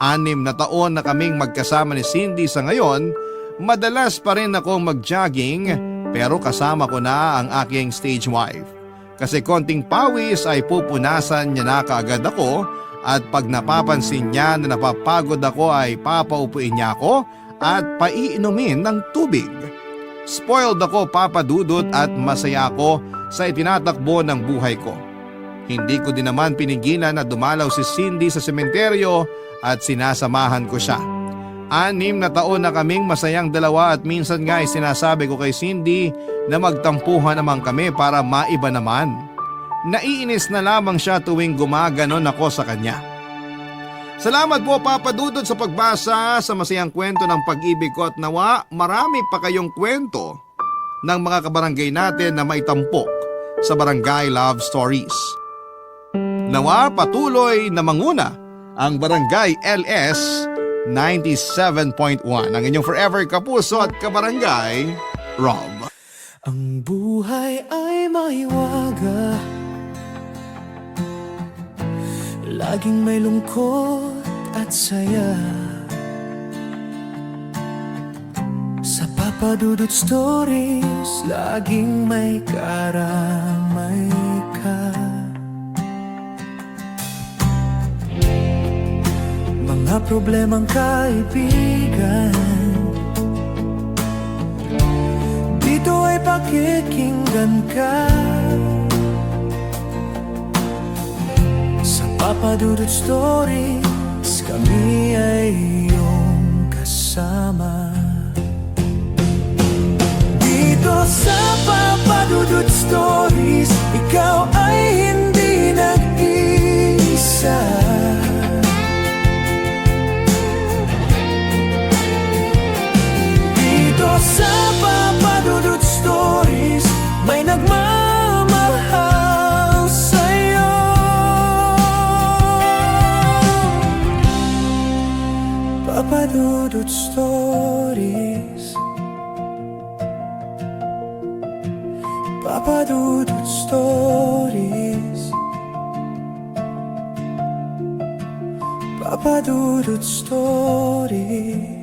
6 na taon na kaming magkasama ni Cindy sa ngayon, madalas pa rin akong mag-jogging pero kasama ko na ang aking stage wife. Kasi konting pawis ay pupunasan niya na kaagad ako at pag napapansin niya na napapagod ako ay papaupuin niya ako at paiinumin ng tubig. Spoiled ako, Papa Dudut, at masaya ako sa itinatakbo ng buhay ko. Hindi ko din naman pinigilan na dumalaw si Cindy sa sementeryo at sinasamahan ko siya. 6 na taon na kaming masayang dalawa at minsan nga ay sinasabi ko kay Cindy na magtampuhan naman kami para maiba naman. Naiinis na lamang siya tuwing gumaganon ako sa kanya. Salamat po, Papa Dudut, sa pagbasa sa masayang kwento ng pag-ibig ko at nawa marami pa kayong kwento ng mga kabarangay natin na maitampok sa Barangay Love Stories. Nawa patuloy na manguna ang Barangay LS 97.1, ang inyong forever kapuso at kabarangay, Rob. Ang buhay ay maiwaga, laging may lungkot at saya. Sa Papa Dudut Stories, laging may karamay ka. Mga problemang kaibigan, dito ay pakikinggan ka. Sa Papa Dudut Stories, kami ay iyong kasama. Dito sa Papa Dudut Stories, ikaw ay hindi nag-iisa. sa Papa Dudut Stories, may nagmamahal sa'yo. Papa Dudut Stories, Papa Dudut Stories, Papa Dudut Stories.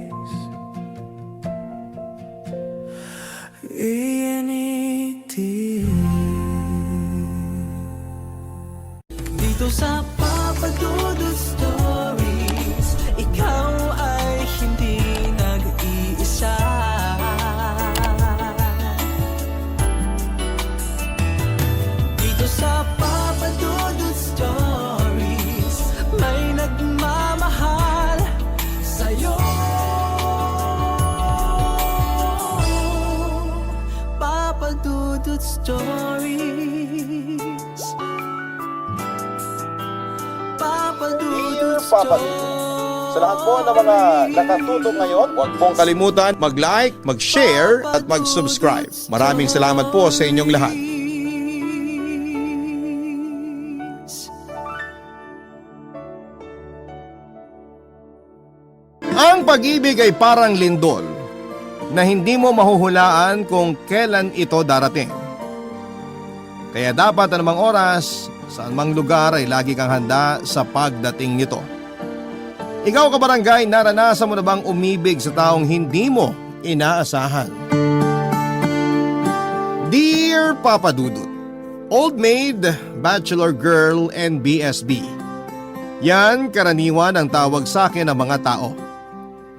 Dito sa Papa Dudut Stories, ikaw ay hindi nag-iisa. Dito sa Papa Dudut Stories, may nagmamahal sa'yo. Papa Dudut Stories, Papa Dudut Stories. Sa lahat po ng mga nakatutok ngayon, huwag pong kalimutan mag-like, mag-share at mag-subscribe. Maraming salamat po sa inyong lahat. Ang pag-ibig ay parang lindol na hindi mo mahuhulaan kung kailan ito darating. Kaya dapat anumang oras, saan mang lugar ay lagi kang handa sa pagdating nito. Ikaw kabarangay, naranasan mo na bang umibig sa taong hindi mo inaasahan? Dear Papa Dudut, Old Maid, Bachelor Girl, and BSB. Yan karaniwan ang tawag sa akin ng mga tao.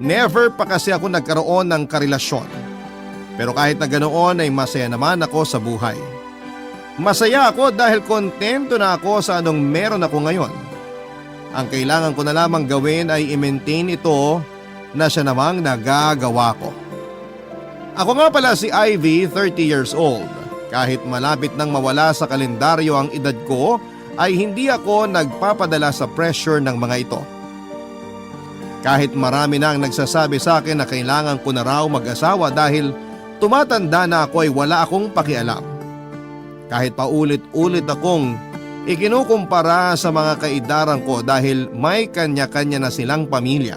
Never pa kasi ako nagkaroon ng karelasyon. Pero kahit na ganoon ay masaya naman ako sa buhay. Masaya ako dahil kontento na ako sa anong meron ako ngayon. Ang kailangan ko na lamang gawin ay i-maintain ito na siya namang nagagawa ko. Ako nga pala si Ivy, 30 years old. Kahit malapit nang mawala sa kalendaryo ang edad ko, ay hindi ako nagpapadala sa pressure ng mga ito. Kahit marami na ang nagsasabi sa akin na kailangan ko na raw mag-asawa dahil tumatanda na ako ay wala akong pakialam. Kahit paulit-ulit akong ikinukumpara sa mga kaidaran ko dahil may kanya-kanya na silang pamilya,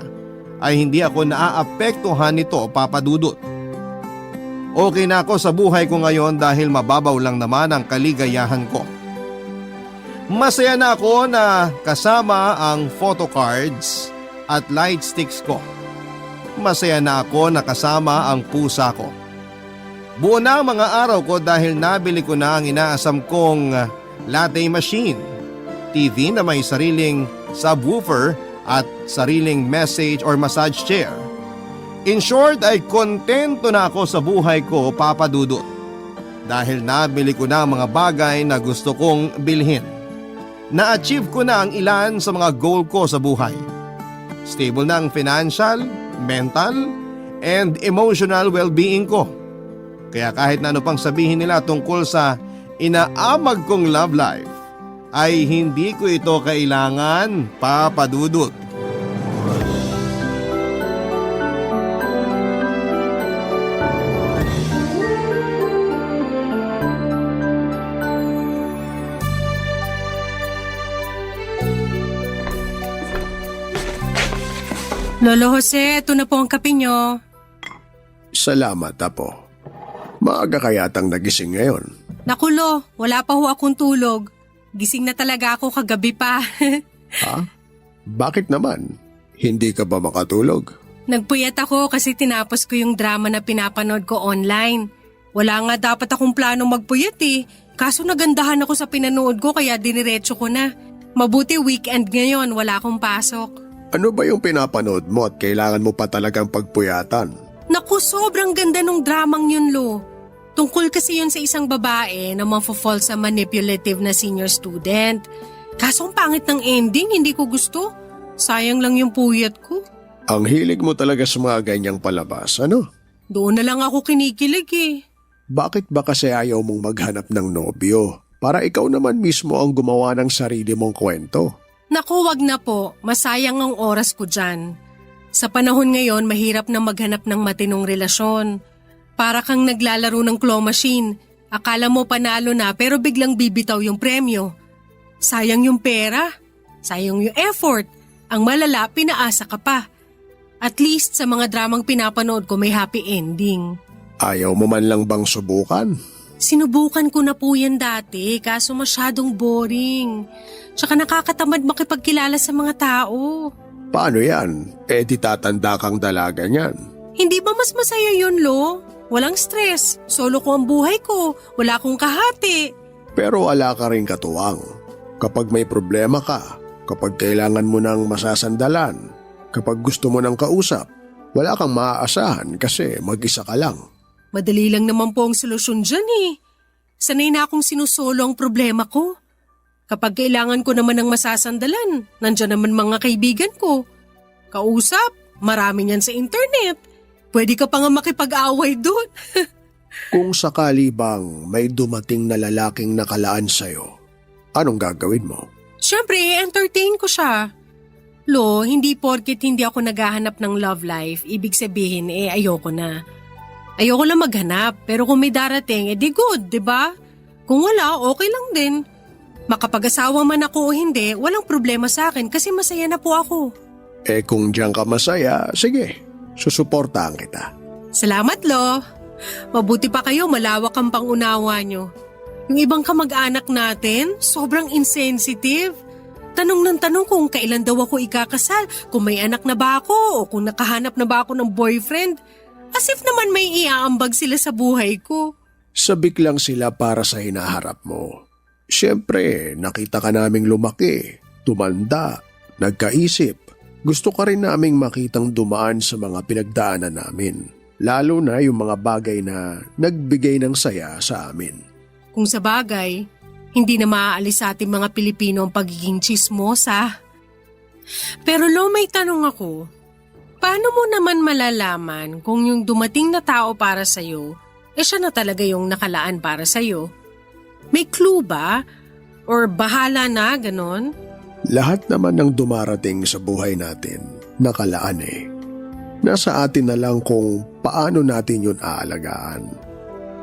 ay hindi ako naaapektuhan nito, Papa Dudut. Okay na ako sa buhay ko ngayon dahil mababaw lang naman ang kaligayahan ko. Masaya na ako na kasama ang photocards at light sticks ko. Masaya na ako na kasama ang pusa ko. Buo na ang mga araw ko dahil nabili ko na ang inaasam kong latte machine, TV na may sariling subwoofer at sariling message or massage chair. In short ay kontento na ako sa buhay ko, Papa Dudut. Dahil nabili ko na ang mga bagay na gusto kong bilhin. Na-achieve ko na ang ilan sa mga goal ko sa buhay. Stable na ang financial, mental, and emotional well-being ko. Kaya kahit na ano pang sabihin nila tungkol sa inaamag kong love life, ay hindi ko ito kailangan, Papa Dudut. Lolo Jose, ito na po ang kape nyo. Salamat, Apo. Maaga kaya tang nagising ngayon. Naku, Lo, wala pa ho akong tulog. Gising na talaga ako kagabi pa. Ha? Bakit naman? Hindi ka ba makatulog? Nagpuyat ako kasi tinapos ko yung drama na pinapanood ko online. Wala nga dapat akong plano magpuyat eh. Kaso nagandahan ako sa pinanood ko kaya diniretso ko na. Mabuti weekend ngayon, wala akong pasok. Ano ba yung pinapanood mo at kailangan mo pa talagang pagpuyatan? Naku, sobrang ganda nung dramang yun, Lo. Tungkol kasi yun sa isang babae na mafo-fall sa manipulative na senior student. Kaso ang pangit ng ending, hindi ko gusto. Sayang lang yung puyat ko. Ang hilig mo talaga sa mga ganyang palabas, ano? Doon na lang ako kinikilig eh. Bakit ba kasi ayaw mong maghanap ng nobyo? Para ikaw naman mismo ang gumawa ng sarili mong kwento. Naku, wag na po. Masayang ang oras ko dyan. Sa panahon ngayon, mahirap na maghanap ng matinong relasyon. Para kang naglalaro ng claw machine. Akala mo panalo na pero biglang bibitaw yung premyo. Sayang yung pera. Sayang yung effort. Ang malala, pinaasa ka pa. At least sa mga dramang pinapanood ko may happy ending. Ayaw mo man lang bang subukan? Sinubukan ko na po yan dati kaso masyadong boring. Tsaka nakakatamad makipagkilala sa mga tao. Paano yan? Di tatanda kang dalaga niyan. Hindi ba mas masaya yun, Lo? Walang stress. Solo ko ang buhay ko. Wala akong kahati. Pero wala ka rin katuwang. Kapag may problema ka, kapag kailangan mo ng masasandalan, kapag gusto mo ng kausap, wala kang maaasahan kasi mag-isa ka lang. Madali lang naman po ang solusyon dyan eh. Sanay na akong sinusolo ang problema ko. Kapag kailangan ko naman ng masasandalan, nandyan naman mga kaibigan ko. Kausap, marami niyan sa internet. Pwede ka pa nga makipag-away doon. Kung sakali bang may dumating na lalaking nakalaan sa'yo, anong gagawin mo? Siyempre, entertain ko siya. Lo, hindi porket hindi ako naghahanap ng love life, ibig sabihin ayoko na. Ayoko lang maghanap, pero kung may darating, di good, di ba? Kung wala, okay lang din. Makapag-asawa man ako o hindi, walang problema sa akin kasi masaya na po ako. Kung diyan ka masaya, sige, susuportahan kita. Salamat, Lo. Mabuti pa kayo, malawak ang pangunawa nyo. Yung ibang kamag-anak natin, sobrang insensitive. Tanong ng tanong kung kailan daw ako ikakasal, kung may anak na ba ako o kung nakahanap na ba ako ng boyfriend. As if naman may iaambag sila sa buhay ko. Sabik lang sila para sa hinaharap mo. Siyempre, nakita ka naming lumaki, tumanda, nagkaisip. Gusto ka rin naming makitang dumaan sa mga pinagdaanan namin. Lalo na yung mga bagay na nagbigay ng saya sa amin. Kung sa bagay, hindi na maaalis sa ating mga Pilipino ang pagiging tsismosa. Pero Lo, may tanong ako. Paano mo naman malalaman kung yung dumating na tao para sa'yo, siya na talaga yung nakalaan para sa'yo? May clue ba? Or bahala na, ganon? Lahat naman ng dumarating sa buhay natin, nakalaan eh. Nasa atin na lang kung paano natin yun aalagaan.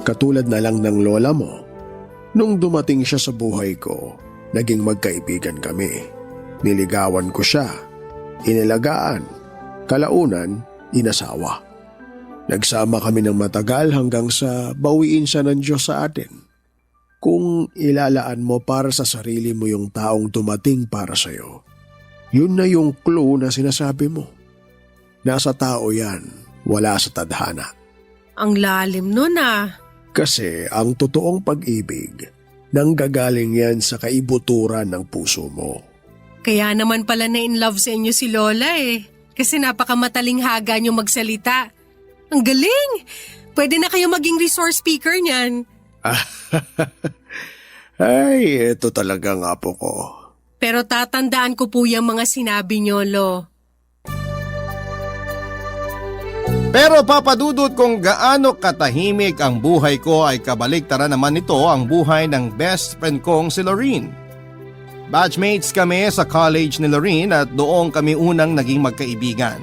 Katulad na lang ng lola mo. Nung dumating siya sa buhay ko, naging magkaibigan kami. Niligawan ko siya, inilagaan, kalaunan, inasawa. Nagsama kami ng matagal hanggang sa bawiin siya ng Diyos sa atin. Kung ilalaan mo para sa sarili mo yung taong dumating para sa'yo, yun na yung clue na sinasabi mo. Nasa tao yan, wala sa tadhana. Ang lalim nun ah. Kasi ang totoong pag-ibig, nanggagaling yan sa kaibuturan ng puso mo. Kaya naman pala na in love sa inyo si Lola eh. Kasi napakamatalinhaga niyo magsalita. Ang galing! Pwede na kayo maging resource speaker niyan. Ay, ito talaga nga po ko. Pero tatandaan ko po yung mga sinabi niyo, Lo. Pero papadudot kung gaano katahimik ang buhay ko ay kabaliktaran naman nito ang buhay ng best friend kong si Lorene. Batchmates kami sa college ni Lorene at doon kami unang naging magkaibigan.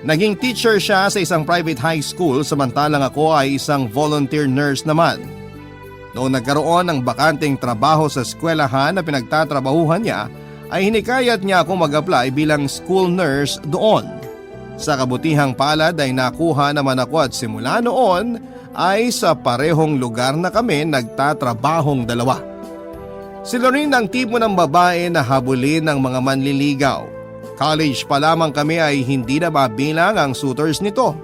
Naging teacher siya sa isang private high school samantalang ako ay isang volunteer nurse naman. Noong nagkaroon ng bakanteng trabaho sa eskwelahan na pinagtatrabahuhan niya ay hinikayat niya akong mag-apply bilang school nurse doon. Sa kabutihang palad ay nakuha naman ako at simula noon ay sa parehong lugar na kami nagtatrabahong dalawa. Si Lorene ang tipo ng babae na habulin ng mga manliligaw. College pa lamang kami ay hindi na mabilang ang suitors nito.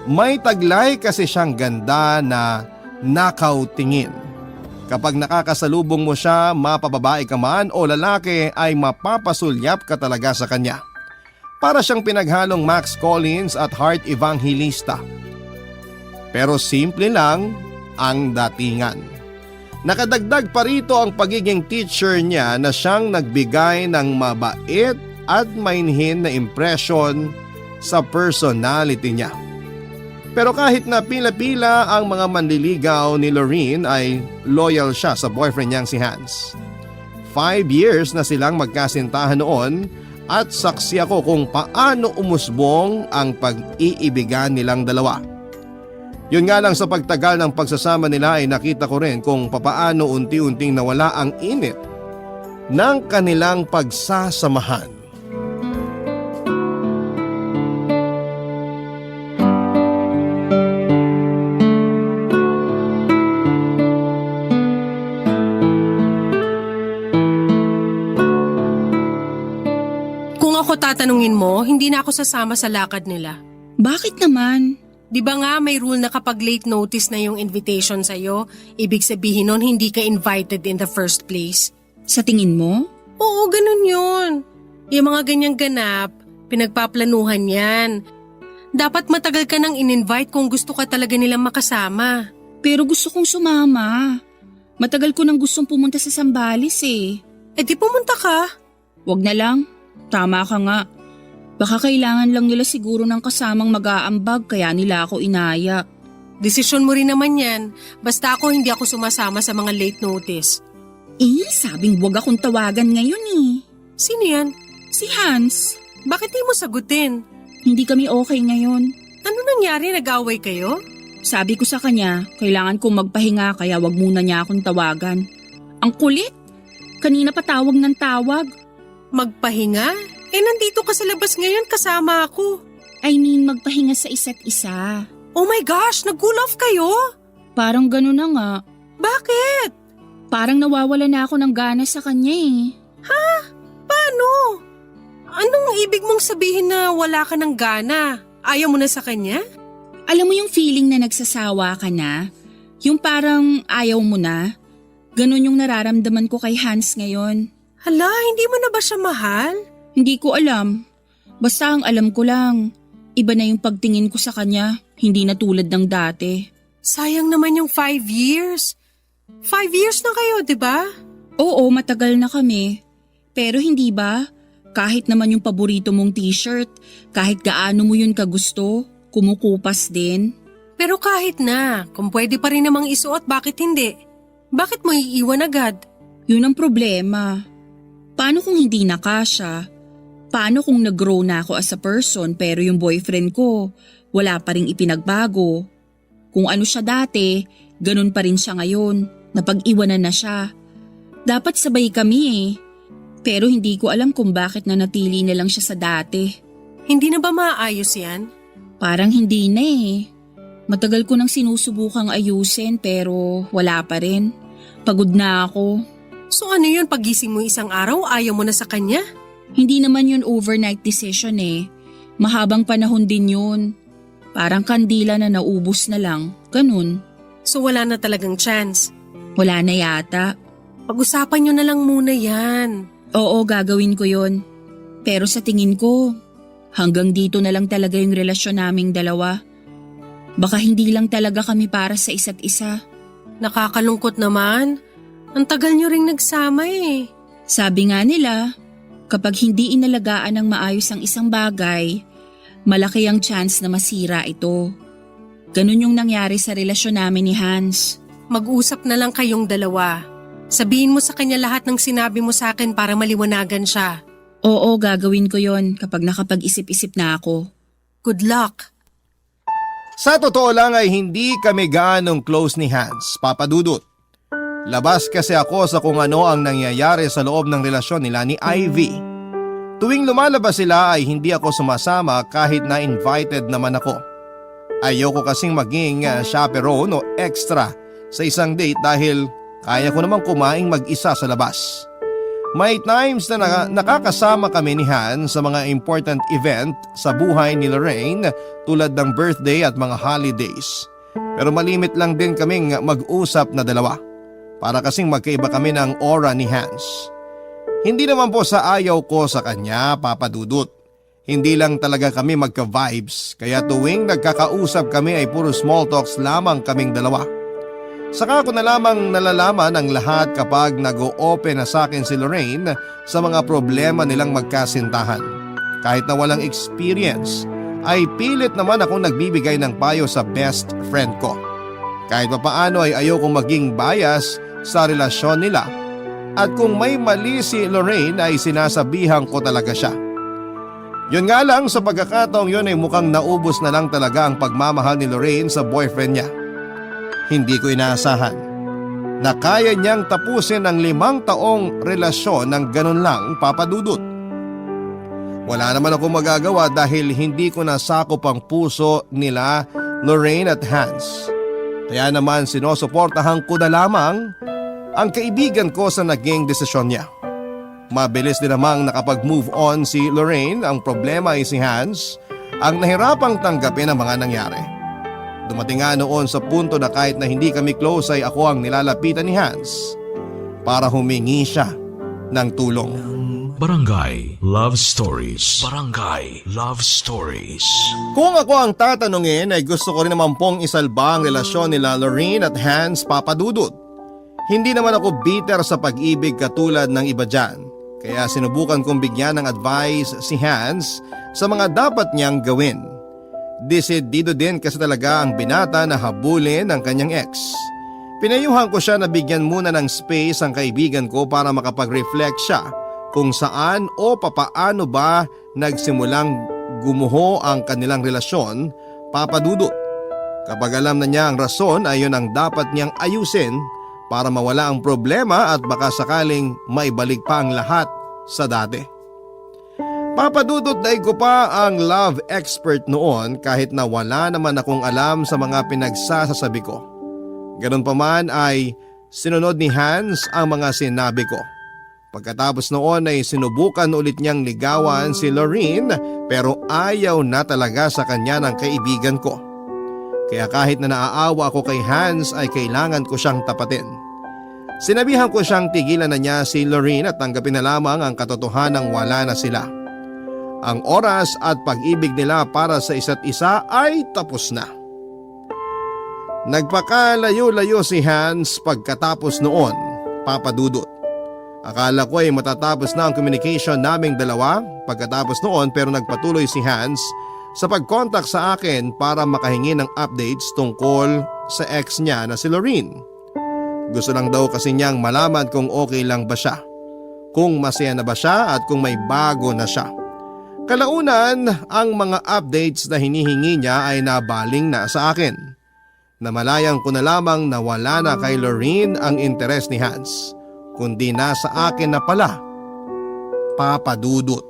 May taglay kasi siyang ganda na nakaw tingin. Kapag nakakasalubong mo siya, mapababae ka man o lalaki ay mapapasulyap ka talaga sa kanya. Para siyang pinaghalong Max Collins at Heart Evangelista. Pero simple lang ang datingan. Nakadagdag pa rito ang pagiging teacher niya na siyang nagbigay ng mabait at mainhin na impression sa personality niya. Pero kahit na pila-pila ang mga manliligaw ni Lorene ay loyal siya sa boyfriend niyang si Hans. 5 years na silang magkasintahan noon at saksi ako kung paano umusbong ang pag-iibigan nilang dalawa. Yun nga lang, sa pagtagal ng pagsasama nila ay nakita ko rin kung papaano unti-unting nawala ang init ng kanilang pagsasamahan. Kung ako tatanungin mo, hindi na ako sasama sa lakad nila. Bakit naman? Di ba nga may rule na kapag late notice na yung invitation sa'yo, ibig sabihin nun hindi ka invited in the first place? Sa tingin mo? Oo, ganun yun. Yung mga ganyang ganap, pinagpaplanuhan yan. Dapat matagal ka nang in-invite kung gusto ka talaga nilang makasama. Pero gusto kong sumama. Matagal ko nang gustong pumunta sa Sambales eh. Eh di pumunta ka. Wag na lang. Tama ka nga. Baka kailangan lang nila siguro ng kasamang mag-aambag kaya nila ako inaya. Desisyon mo rin naman yan. Basta ako hindi ako sumasama sa mga late notice. Sabing wag akong tawagan ngayon eh. Sino yan? Si Hans. Bakit di mo sagutin? Hindi kami okay ngayon. Ano nangyari? Nag-away kayo? Sabi ko sa kanya, kailangan kong magpahinga kaya wag muna niya akong tawagan. Ang kulit! Kanina pa tawag ng tawag. Magpahinga? Eh nandito ka sa labas ngayon kasama ako. I mean, magpahinga sa isa't isa. Oh my gosh, nag-cool off kayo? Parang gano'n na nga. Bakit? Parang nawawala na ako ng gana sa kanya eh. Paano? Anong ibig mong sabihin na wala ka ng gana? Ayaw mo na sa kanya? Alam mo yung feeling na nagsasawa ka na? Yung parang ayaw mo na? Ganon yung nararamdaman ko kay Hans ngayon. Hala, hindi mo na ba siya mahal? Hindi ko alam. Basta ang alam ko lang, iba na yung pagtingin ko sa kanya, hindi na tulad ng dati. Sayang naman yung 5 years. 5 years na kayo, di ba? Oo, matagal na kami. Pero hindi ba? Kahit naman yung paborito mong t-shirt, kahit gaano mo yun kagusto, kumukupas din. Pero kahit na, kung pwede pa rin namang isuot, bakit hindi? Bakit mo iiwan agad? Yun ang problema. Paano kung hindi na kasya? Paano kung nag-grow na ako as a person pero yung boyfriend ko, wala pa rin ipinagbago? Kung ano siya dati, ganun pa rin siya ngayon, napag-iwanan na siya. Dapat sabay kami eh. Pero hindi ko alam kung bakit nanatili na lang siya sa dati. Hindi na ba maayos yan? Parang hindi na eh. Matagal ko nang sinusubukang ayusin pero wala pa rin. Pagod na ako. So ano yun, pagising mo isang araw, ayaw mo na sa kanya? Hindi naman yun overnight decision eh. Mahabang panahon din yun. Parang kandila na naubos na lang. Ganun. So wala na talagang chance. Wala na yata. Pag-usapan nyo na lang muna yan. Oo, gagawin ko yun. Pero sa tingin ko, hanggang dito na lang talaga yung relasyon naming dalawa. Baka hindi lang talaga kami para sa isa't isa. Nakakalungkot naman. Ang tagal nyo ring nagsama eh. Sabi nga nila, kapag hindi inalagaan ng maayos ang isang bagay, malaki ang chance na masira ito. Ganun yung nangyari sa relasyon namin ni Hans. Mag-usap na lang kayong dalawa. Sabihin mo sa kanya lahat ng sinabi mo sa akin para maliwanagan siya. Oo, gagawin ko yon kapag nakapag-isip-isip na ako. Good luck. Sa totoo lang ay hindi kami gaanong close ni Hans, Papa Dudut. Labas kasi ako sa kung ano ang nangyayari sa loob ng relasyon nila ni Ivy. Tuwing lumalabas sila ay hindi ako sumasama kahit na invited naman ako. Ayoko kasing maging chaperone o extra sa isang date dahil kaya ko namang kumaing mag-isa sa labas. May times na nakakasama kami ni Han sa mga important event sa buhay ni Lorraine tulad ng birthday at mga holidays. Pero malimit lang din kaming mag-usap na dalawa. Para kasing magkaiba kami ng aura ni Hans. Hindi naman po sa ayaw ko sa kanya, Papa Dudut. Hindi lang talaga kami magka-vibes, kaya tuwing nagkakausap kami ay puro small talks lamang kaming dalawa. Saka ko na lamang nalalaman ang lahat kapag nag-o-open na sa akin si Lorraine sa mga problema nilang magkasintahan. Kahit na walang experience, ay pilit naman akong nagbibigay ng payo sa best friend ko. Kahit papaano ay ayokong maging bias sa relasyon nila at kung may mali si Lorraine ay sinasabihan ko talaga siya. Yun nga lang, sa pagkakataong yun ay mukhang naubos na lang talaga ang pagmamahal ni Lorraine sa boyfriend niya. Hindi ko inaasahan na kaya niyang tapusin ang 5 taong relasyon ng ganun lang, Papa Dudut. Wala naman ako magagawa dahil hindi ko nasakop ang puso nila Lorraine at Hans. Kaya naman sinusuportahan ko na lamang ang kaibigan ko sa naging desisyon niya. Mabilis din namang nakapag-move on si Lorraine. Ang problema ay si Hans ang nahirapang tanggapin ang mga nangyari. Dumating nga noon sa punto na kahit na hindi kami close ay ako ang nilalapitan ni Hans para humingi siya ng tulong. Barangay Love Stories. Barangay Love Stories. Kung ako ang tatanungin ay gusto ko rin naman pong isalba ang relasyon nila Lorraine at Hans, Papa Dudut. Hindi naman ako bitter sa pag-ibig katulad ng iba dyan. Kaya sinubukan kong bigyan ng advice si Hans sa mga dapat niyang gawin. Desidido din kasi talaga ang binata na habulin ng kanyang ex. Pinayuhan ko siya na bigyan muna ng space ang kaibigan ko para makapag-reflect siya kung saan o papaano ba nagsimulang gumuho ang kanilang relasyon, Papa Dudut. Kapag alam na niya ang rason ay yun ang dapat niyang ayusin para mawala ang problema at baka sakaling maibalik pa ang lahat sa dati. Papa Dudut, daig ko pa ang love expert noon kahit na wala naman akong alam sa mga pinagsasasabi ko. Ganun pa man ay sinunod ni Hans ang mga sinabi ko. Pagkatapos noon ay sinubukan ulit niyang ligawan si Lorraine pero ayaw na talaga sa kanya ng kaibigan ko. Kaya kahit na naaawa ako kay Hans ay kailangan ko siyang tapatin. Sinabihan ko siyang tigilan na niya si Lorraine at tanggapin na lamang ang katotohanang wala na sila. Ang oras at pag-ibig nila para sa isa't isa ay tapos na. Nagpakalayo-layo si Hans pagkatapos noon, Papa Dudut. Akala ko ay matatapos na ang communication naming dalawa pagkatapos noon pero nagpatuloy si Hans sa pag-contact sa akin para makahingi ng updates tungkol sa ex niya na si Lorraine. Gusto lang daw kasi niyang malaman kung okay lang ba siya, kung masaya na ba siya at kung may bago na siya. Kalaunan, ang mga updates na hinihingi niya ay nabaling na sa akin. Namalayan ko na lamang na wala na kay Lorraine ang interes ni Hans, kundi nasa akin na pala, Papa Dudut.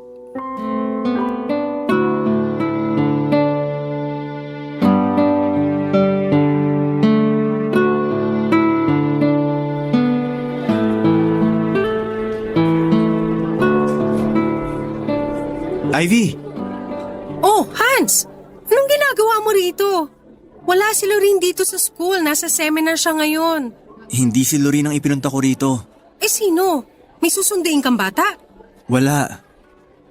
Ivy! Oh, Hans! Anong ginagawa mo rito? Wala si Lorraine dito sa school. Nasa seminar siya ngayon. Hindi si Lorraine ang ipinunta ko rito. Eh sino? May susunduin kang bata? Wala.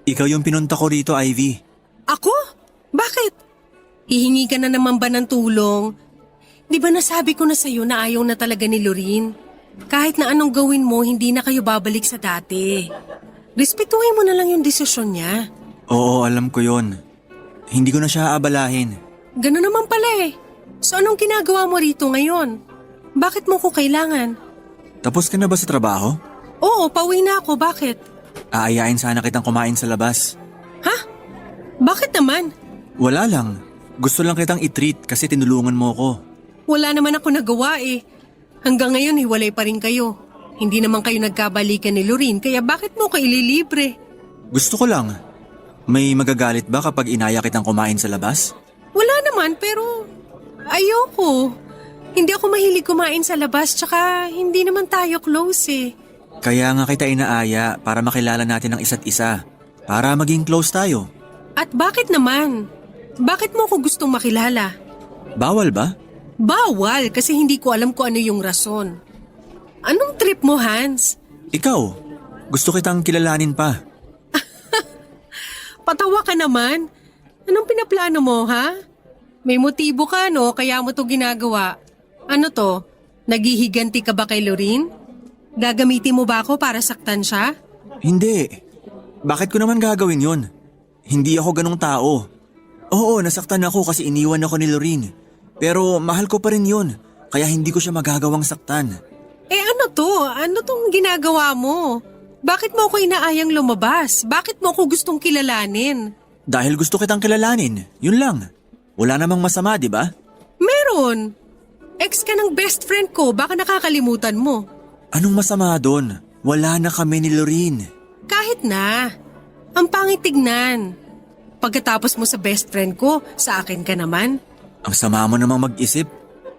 Ikaw yung pinunta ko rito, Ivy. Ako? Bakit? Hihingi ka na naman ba ng tulong? Di ba nasabi ko na sa'yo na ayaw na talaga ni Lorraine? Kahit na anong gawin mo, hindi na kayo babalik sa dati. Respetuhin mo na lang yung desisyon niya. Oo, alam ko yon. Hindi ko na siya aabalahin. Gano'n naman pala eh. So anong ginagawa mo rito ngayon? Bakit mo ko kailangan? Tapos ka na ba sa trabaho? Oo, pauwi na ako. Bakit? Aayain sana kitang kumain sa labas. Ha? Bakit naman? Wala lang. Gusto lang kitang i-treat kasi tinulungan mo ko. Wala naman ako nagawa eh. Hanggang ngayon hiwalay pa rin kayo. Hindi naman kayo nagkabalikan ni Lorraine kaya bakit mo ko ililibre? Gusto ko lang. May magagalit ba kapag inaya kitang kumain sa labas? Wala naman pero ayoko. Hindi ako mahilig kumain sa labas tsaka hindi naman tayo close eh. Kaya nga kita inaaya para makilala natin ang isa't isa. Para maging close tayo. At bakit naman? Bakit mo ko gustong makilala? Bawal ba? Bawal kasi hindi ko alam kung ano yung rason. Anong trip mo, Hans? Ikaw, gusto kitang kilalanin pa. Patawa ka naman. Anong pinaplano mo, ha? May motibo ka, no? Kaya mo to ginagawa. Ano to? Naghihiganti ka ba kay Lorraine? Gagamitin mo ba ako para saktan siya? Hindi. Bakit ko naman gagawin yun? Hindi ako ganong tao. Oo, nasaktan ako kasi iniwan ako ni Lorraine. Pero mahal ko pa rin yun. Kaya hindi ko siya magagawang saktan. Eh ano to? Ano tong ginagawa mo? Bakit mo ako inaayang lumabas? Bakit mo ako gustong kilalanin? Dahil gusto kitang kilalanin, yun lang. Wala namang masama, di ba? Meron. Ex ka ng best friend ko, baka nakakalimutan mo. Anong masama doon? Wala na kami ni Lorene. Kahit na. Ang pangit tignan. Pagkatapos mo sa best friend ko, sa akin ka naman. Ang sama mo namang mag-isip.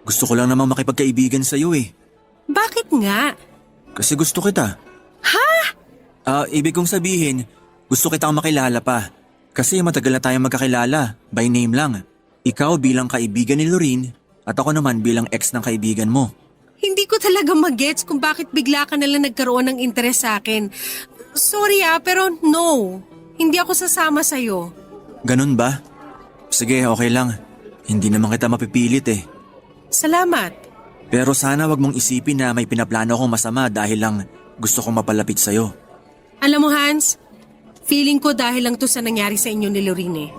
Gusto ko lang namang makipagkaibigan sa'yo eh. Bakit nga? Kasi gusto kita. Ha? Ibig kong sabihin, gusto kitang makilala pa. Kasi matagal na tayong magkakilala, by name lang. Ikaw bilang kaibigan ni Lorene at ako naman bilang ex ng kaibigan mo. Hindi ko talaga magets kung bakit bigla ka nalang nagkaroon ng interes sa akin. Sorry pero no. Hindi ako sasama sa'yo. Ganun ba? Sige, okay lang. Hindi naman kita mapipilit eh. Salamat. Pero sana wag mong isipin na may pinaplano akong masama dahil lang gusto kong mapalapit sa'yo. Alam mo Hans, feeling ko dahil lang to sa nangyari sa inyo ni Lorene.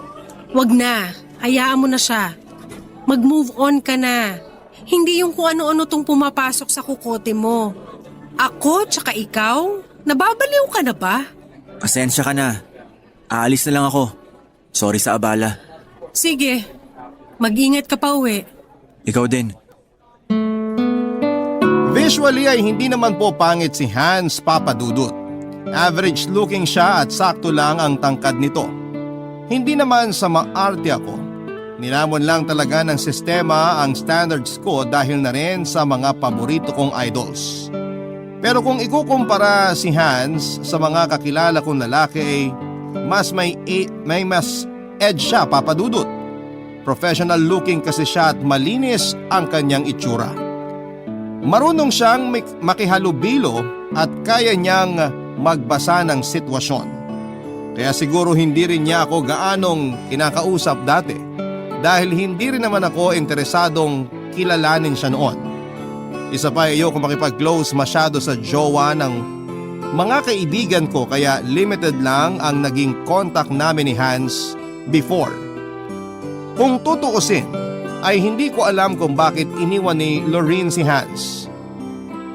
Wag na, hayaan mo na siya. Mag-move on ka na. Hindi yung kung ano-ano tong pumapasok sa kukote mo. Ako tsaka ikaw, nababaliw ka na ba? Pasensya ka na. Aalis na lang ako. Sorry sa abala. Sige, mag-ingat ka pa uwi. Ikaw din. Visually ay hindi naman po pangit si Hans Papadudut. Average looking siya at sakto lang ang tangkad nito. Hindi naman sa maarte ako. Nilamon lang talaga ng sistema ang standards ko dahil na rin sa mga paborito kong idols. Pero kung ikukumpara si Hans sa mga kakilala kong lalaki ay may mas edge siya, Papadudut. Professional looking kasi siya at malinis ang kanyang itsura. Marunong siyang makihalubilo at kaya niyang magbasa ng sitwasyon. Kaya siguro hindi rin niya ako gaanong kinakausap dati dahil hindi rin naman ako interesadong kilalanin siya noon. Isa pa ayoko makipag-close masyado sa jowa ng mga kaibigan ko kaya limited lang ang naging contact namin ni Hans before. Kung tutuusin, ay hindi ko alam kung bakit iniwan ni Lorene si Hans.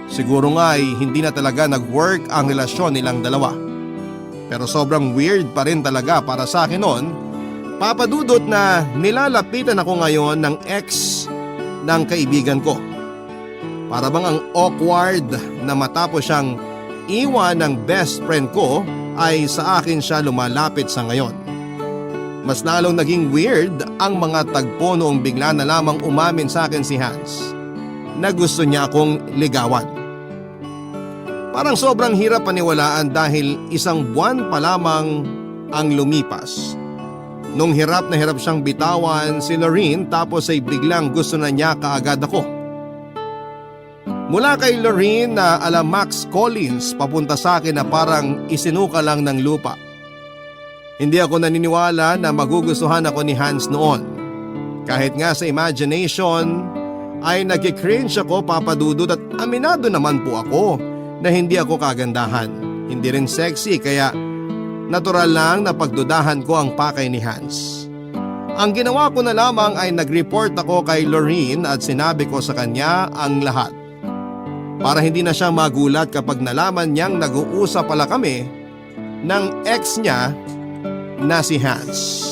Siguro nga ay hindi na talaga nag-work ang relasyon nilang dalawa. Pero sobrang weird pa rin talaga para sa akin noon, Papadudot, na nilalapitan ako ngayon ng ex ng kaibigan ko. Para bang ang awkward na matapos siyang iwan ng best friend ko ay sa akin siya lumalapit sa ngayon. Mas lalong naging weird ang mga tagpo noong bigla na lamang umamin sa akin si Hans na gusto niya akong ligawan. Parang sobrang hirap paniwalaan dahil 1 buwan pa lamang ang lumipas. Nung hirap na hirap siyang bitawan si Lorene tapos ay biglang gusto na niya kaagad ako. Mula kay Lorene na ala Max Collins papunta sa akin na parang isinuka lang ng lupa. Hindi ako naniniwala na magugustuhan ako ni Hans noon. Kahit nga sa imagination ay nagki-cringe ako, Papadudut, at aminado naman po ako na hindi ako kagandahan. Hindi rin sexy kaya natural lang na pagdudahan ko ang pakay ni Hans. Ang ginawa ko na lamang ay nag-report ako kay Lorene at sinabi ko sa kanya ang lahat. Para hindi na siya magulat kapag nalaman niyang nag-uusap pala kami ng ex niya na si Hans.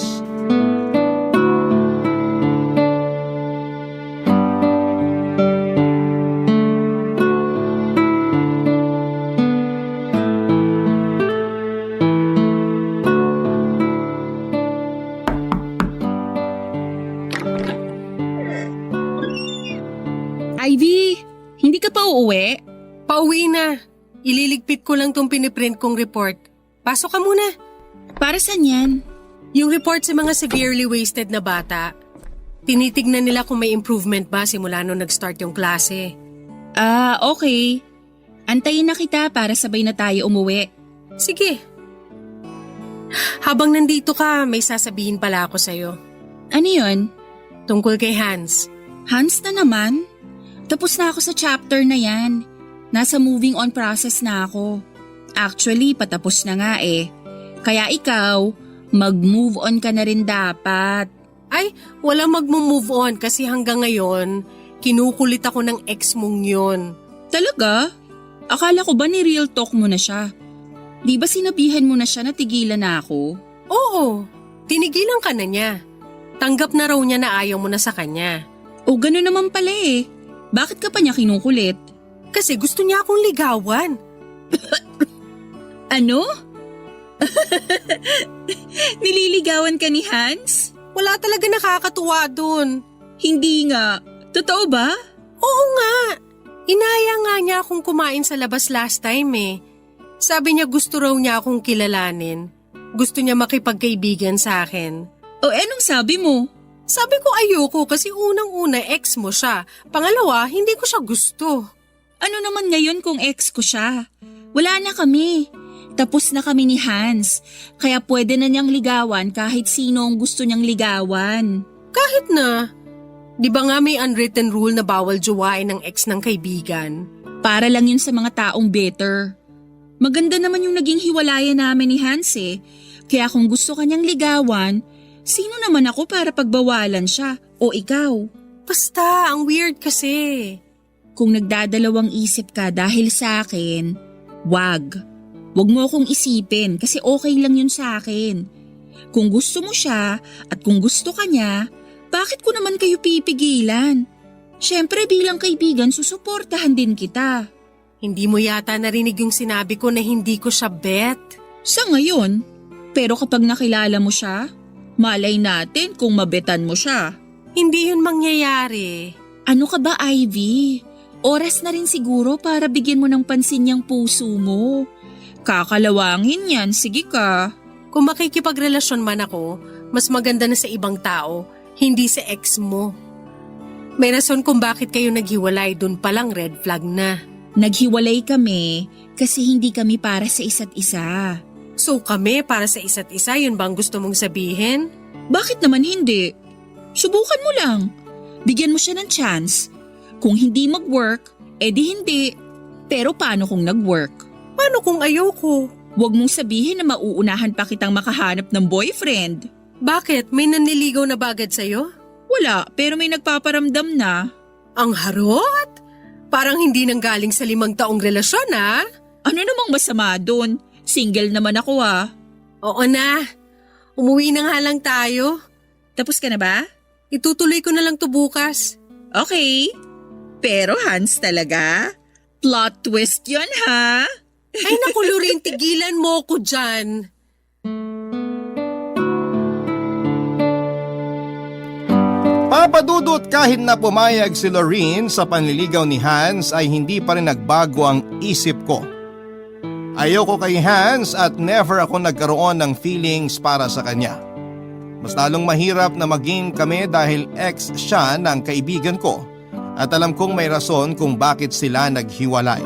Ivy, hindi ka pa uuwi? Pauwi na. Ililigpit ko lang tong piniprint kong report. Pasok ka muna. Para saan yan? Yung report sa mga severely wasted na bata. Tinitignan nila kung may improvement ba simula nung nag-start yung klase. Okay. Antayin na kita para sabay na tayo umuwi. Sige. Habang nandito ka, may sasabihin pala ako sa'yo. Ano yun? Tungkol kay Hans. Hans na naman? Tapos na ako sa chapter na yan. Nasa moving on process na ako. Actually, patapos na nga eh. Kaya ikaw, mag-move on ka na rin dapat. Ay, walang mag-move on kasi hanggang ngayon, kinukulit ako ng ex mong yun. Talaga? Akala ko ba ni-real talk mo na siya? Di ba sinabihan mo na siya na tigilan na ako? Oo, Tinigilan ka na niya. Tanggap na raw niya na ayaw mo na sa kanya. O gano'n naman pala eh. Bakit ka pa niya kinukulit? Kasi gusto niya akong ligawan. Ano? Nililigawan ka ni Hans? Wala talaga nakakatuwa dun. Hindi nga. Totoo ba? Oo nga. Inaya nga niya akong kumain sa labas last time eh. Sabi niya gusto raw niya akong kilalanin. Gusto niya makipagkaibigan sa akin. O anong sabi mo? Sabi ko ayoko kasi unang-una ex mo siya. Pangalawa, hindi ko siya gusto. Ano naman ngayon kung ex ko siya? Wala na kami. Tapos na kami ni Hans. Kaya pwede na niyang ligawan kahit sino ang gusto niyang ligawan. Kahit na. Di ba nga may unwritten rule na bawal jowain ng ex ng kaibigan? Para lang yun sa mga taong better. Maganda naman yung naging hiwalayan namin ni Hans eh. Kaya kung gusto kanyang ligawan, sino naman ako para pagbawalan siya o ikaw? Basta, ang weird kasi. Kung nagdadalawang isip ka dahil sa akin, wag. Wag mo akong isipin kasi okay lang yun sa akin. Kung gusto mo siya at kung gusto ka niya, bakit ko naman kayo pipigilan? Siyempre bilang kaibigan susuportahan din kita. Hindi mo yata narinig yung sinabi ko na hindi ko siya bet. Sa ngayon, pero kapag nakilala mo siya, malay natin kung mabetan mo siya. Hindi yun mangyayari. Ano ka ba, Ivy? Oras na rin siguro para bigyan mo ng pansin yung puso mo. Kakalawangin yan, sige ka. Kung makikipagrelasyon man ako, mas maganda na sa ibang tao, hindi sa ex mo. May rason kung bakit kayo naghiwalay, dun palang red flag na. Naghiwalay kami kasi hindi kami para sa isa't isa. So kami para sa isa't isa, yun bang gusto mong sabihin? Bakit naman hindi? Subukan mo lang. Bigyan mo siya ng chance. Kung hindi mag-work, edi hindi. Pero paano kung nag-work? Paano kung ayoko? Huwag mong sabihin na mauunahan pa kitang makahanap ng boyfriend. Bakit? May nanliligaw na ba agad sa'yo? Wala, pero may nagpaparamdam na. Ang harot? Parang hindi nang galing sa 5 taong relasyon ha? Ano namang masama doon? Single naman ako Oo na. Umuwi na nga lang tayo. Tapos ka na ba? Itutuloy ko na lang to bukas. Okay. Pero Hans talaga? Plot twist yun ha? Ay naku Lorin, tigilan mo ko dyan. Papadudot kahit na pumayag si Lorene sa panliligaw ni Hans ay hindi pa rin nagbago ang isip ko. Ayoko kay Hans at never ako nagkaroon ng feelings para sa kanya. Mas lalong mahirap na maging kami dahil ex siya ng kaibigan ko at alam kong may rason kung bakit sila naghiwalay.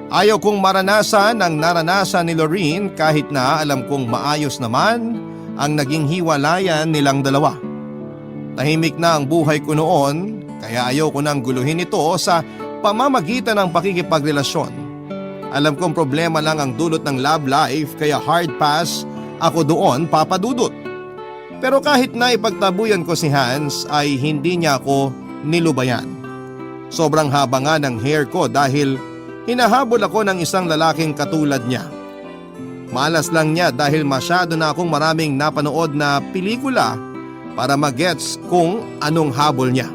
Ayaw kong maranasan ang naranasan ni Lorene kahit na alam kong maayos naman ang naging hiwalayan nilang dalawa. Tahimik na ang buhay ko noon kaya ayaw ko nang guluhin ito sa pamamagitan ng pakikipagrelasyon. Alam kong problema lang ang dulot ng love life kaya hard pass ako doon, papadudot. Pero kahit na ipagtabuyan ko si Hans ay hindi niya ako nilubayan. Sobrang haba nga ng hair ko dahil hinahabol ako ng isang lalaking katulad niya. Malas lang niya dahil masyado na akong maraming napanood na pelikula para magets kung anong habol niya.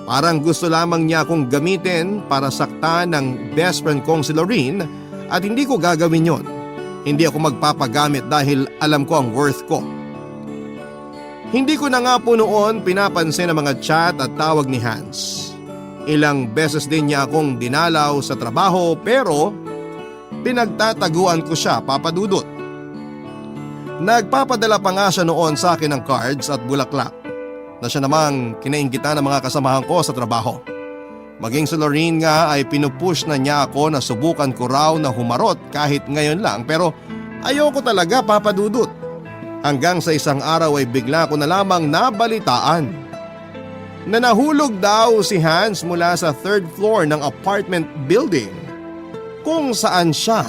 Parang gusto lamang niya akong gamitin para saktan ng best friend kong si Lorene at hindi ko gagawin yon. Hindi ako magpapagamit dahil alam ko ang worth ko. Hindi ko na nga po noon pinapansin ang mga chat at tawag ni Hans. Ilang beses din niya akong dinalaw sa trabaho pero pinagtataguan ko siya, papadudot. Nagpapadala pa nga siya noon sa akin ng cards at bulaklak na siya namang kinainggitan ng mga kasamahan ko sa trabaho. Maging si Lorene nga ay pinupush na niya ako na subukan ko raw na humarot kahit ngayon lang pero ayoko talaga, papadudot. Hanggang sa isang araw ay bigla ko na lamang nabalitaan na nahulog daw si Hans mula sa 3rd floor ng apartment building kung saan siya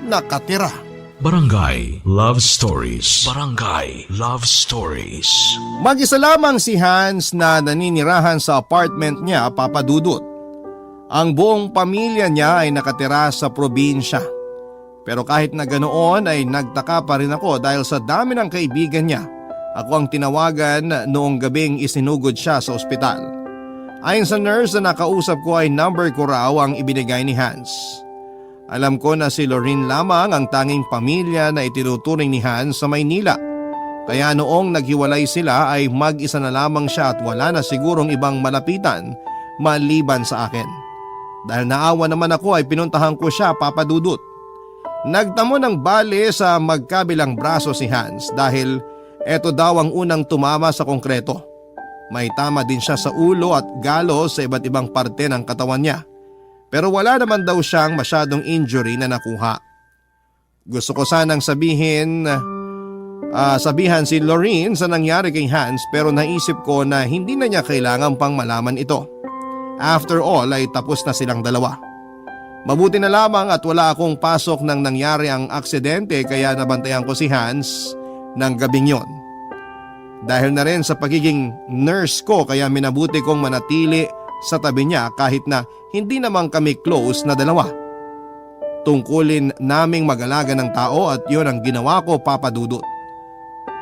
nakatira. Barangay Love Stories. Barangay Love Stories. Mag-isa lamang si Hans na naninirahan sa apartment niya, papadudot. Ang buong pamilya niya ay nakatira sa probinsya. Pero kahit na ganoon ay nagtaka pa rin ako dahil sa dami ng kaibigan niya. Ako ang tinawagan noong gabing isinugod siya sa ospital. Ayon sa nurse na nakausap ko ay number ko raw ang ibinigay ni Hans. Alam ko na si Lorene lamang ang tanging pamilya na itinuturing ni Hans sa Maynila. Kaya noong naghiwalay sila ay mag-isa na lamang siya at wala na sigurong ibang malapitan maliban sa akin. Dahil naawa naman ako ay pinuntahan ko siya, Papa Dudut. Nagtamo ng bale sa magkabilang braso si Hans dahil eto daw ang unang tumama sa konkreto. May tama din siya sa ulo at galos sa iba't ibang parte ng katawan niya. Pero wala naman daw siyang masyadong injury na nakuha. Gusto ko sanang sabihan si Lorene sa nangyari kay Hans pero naisip ko na hindi na niya kailangan pang malaman ito. After all ay tapos na silang dalawa. Mabuti na lamang at wala akong pasok nang nangyari ang aksidente kaya nabantayan ko si Hans ng gabing yon. Dahil na rin sa pagiging nurse ko kaya minabuti kong manatili sa tabi niya kahit na hindi naman kami close na dalawa. Tungkulin naming mag-alaga ng tao at yon ang ginawa ko, Papa Dudut.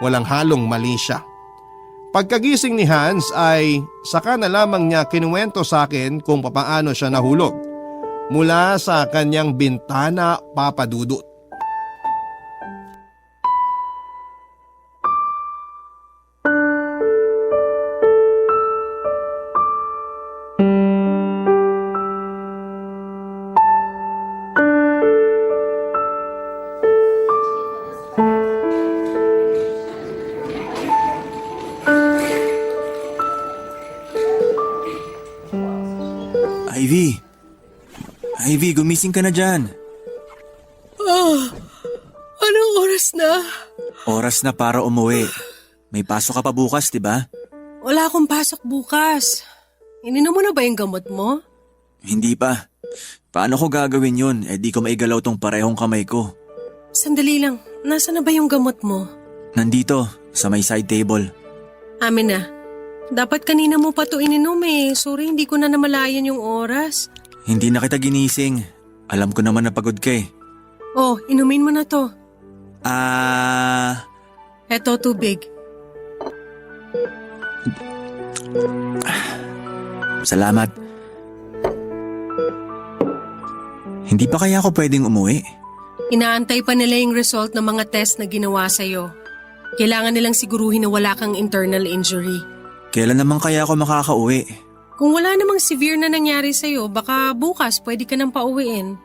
Walang halong mali siya. Pagkagising ni Hans ay saka na lamang niya kinuwento sa akin kung papaano siya nahulog mula sa kanyang bintana, Papa Dudut. Ivy, gumising ka na dyan. Anong oras na? Oras na para umuwi. May pasok ka pa bukas, diba? Wala akong pasok bukas. Ininom mo na ba yung gamot mo? Hindi pa. Paano ko gagawin yun? Di ko maigalaw tong parehong kamay ko. Sandali lang, nasa na ba yung gamot mo? Nandito, sa may side table. Amin na. Dapat kanina mo pa to ininom eh. Sorry, hindi ko na namalayan yung oras. Hindi na kita ginising. Alam ko naman na pagod ka eh. Oh, inumin mo na to. Eto, tubig. Salamat. Hindi pa kaya ako pwedeng umuwi? Inaantay pa nila yung result ng mga test na ginawa sa'yo. Kailangan nilang siguruhin na wala kang internal injury. Kailan naman kaya ako makakauwi? Kung wala namang severe na nangyari sa'yo, baka bukas pwede ka nang pauwiin.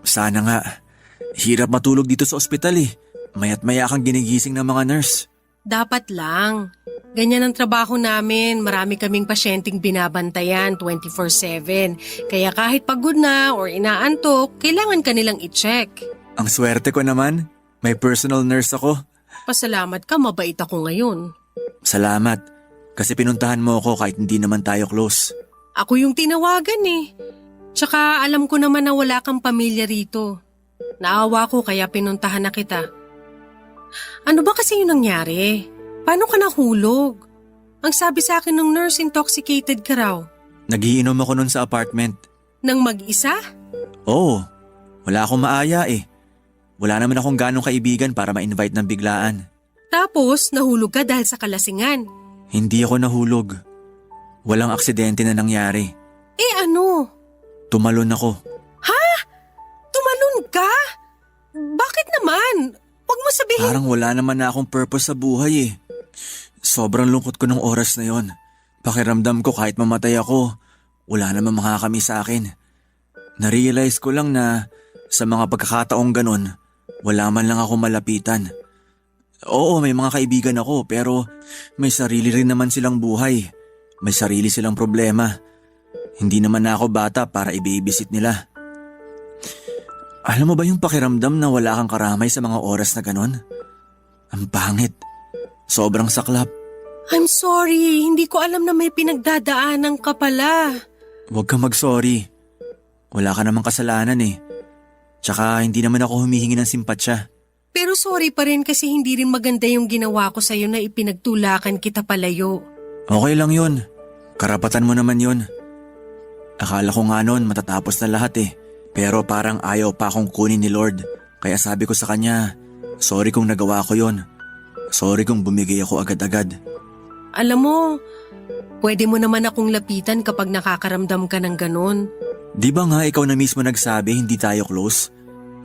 Sana nga. Hirap matulog dito sa ospital eh. Maya't maya kang ginigising ng mga nurse. Dapat lang. Ganyan ang trabaho namin. Marami kaming pasyenteng binabantayan 24/7. Kaya kahit pagod na or inaantok, kailangan ka nilang i-check. Ang swerte ko naman. May personal nurse ako. Pasalamat ka, mabait ako ngayon. Salamat. Kasi pinuntahan mo ako kahit hindi naman tayo close. Ako yung tinawagan eh. Tsaka alam ko naman na wala kang pamilya rito. Naawa ko kaya pinuntahan na kita. Ano ba kasi yung nangyari? Paano ka nahulog? Ang sabi sa akin ng nurse, intoxicated ka raw. Nagiinom ako nun sa apartment. Nang mag-isa? Oo. Wala akong maaya eh. Wala naman akong ganong kaibigan para ma-invite ng biglaan. Tapos nahulog ka dahil sa kalasingan. Hindi ako nahulog. Walang aksidente na nangyari. Eh ano? Tumalon ako. Ha? Tumalon ka? Bakit naman? Huwag mo sabihin. Parang wala naman na akong purpose sa buhay eh. Sobrang lungkot ko ng oras na yon. Pakiramdam ko kahit mamatay ako, wala naman makakami sa akin. Narealize ko lang na sa mga pagkakataong ganon, wala man lang ako malapitan. Oo, may mga kaibigan ako pero may sarili rin naman silang buhay. May sarili silang problema. Hindi naman na ako bata para i-babysit nila. Alam mo ba yung pakiramdam na wala kang karamay sa mga oras na ganon? Ang pangit. Sobrang saklap. I'm sorry, hindi ko alam na may pinagdadaanan ka pala. Huwag kang mag-sorry. Wala ka namang kasalanan eh. Tsaka hindi naman ako humihingi ng simpatsya. Pero sorry pa rin kasi hindi rin maganda yung ginawa ko sa'yo na ipinagtulakan kita palayo. Okay lang yun. Karapatan mo naman yun. Akala ko nga noon matatapos na lahat eh. Pero parang ayaw pa akong kunin ni Lord. Kaya sabi ko sa kanya, sorry kung nagawa ko yon. Sorry kung bumigay ako agad-agad. Alam mo, pwede mo naman akong lapitan kapag nakakaramdam ka ng ganon. Di ba nga ikaw na mismo nagsabi hindi tayo close?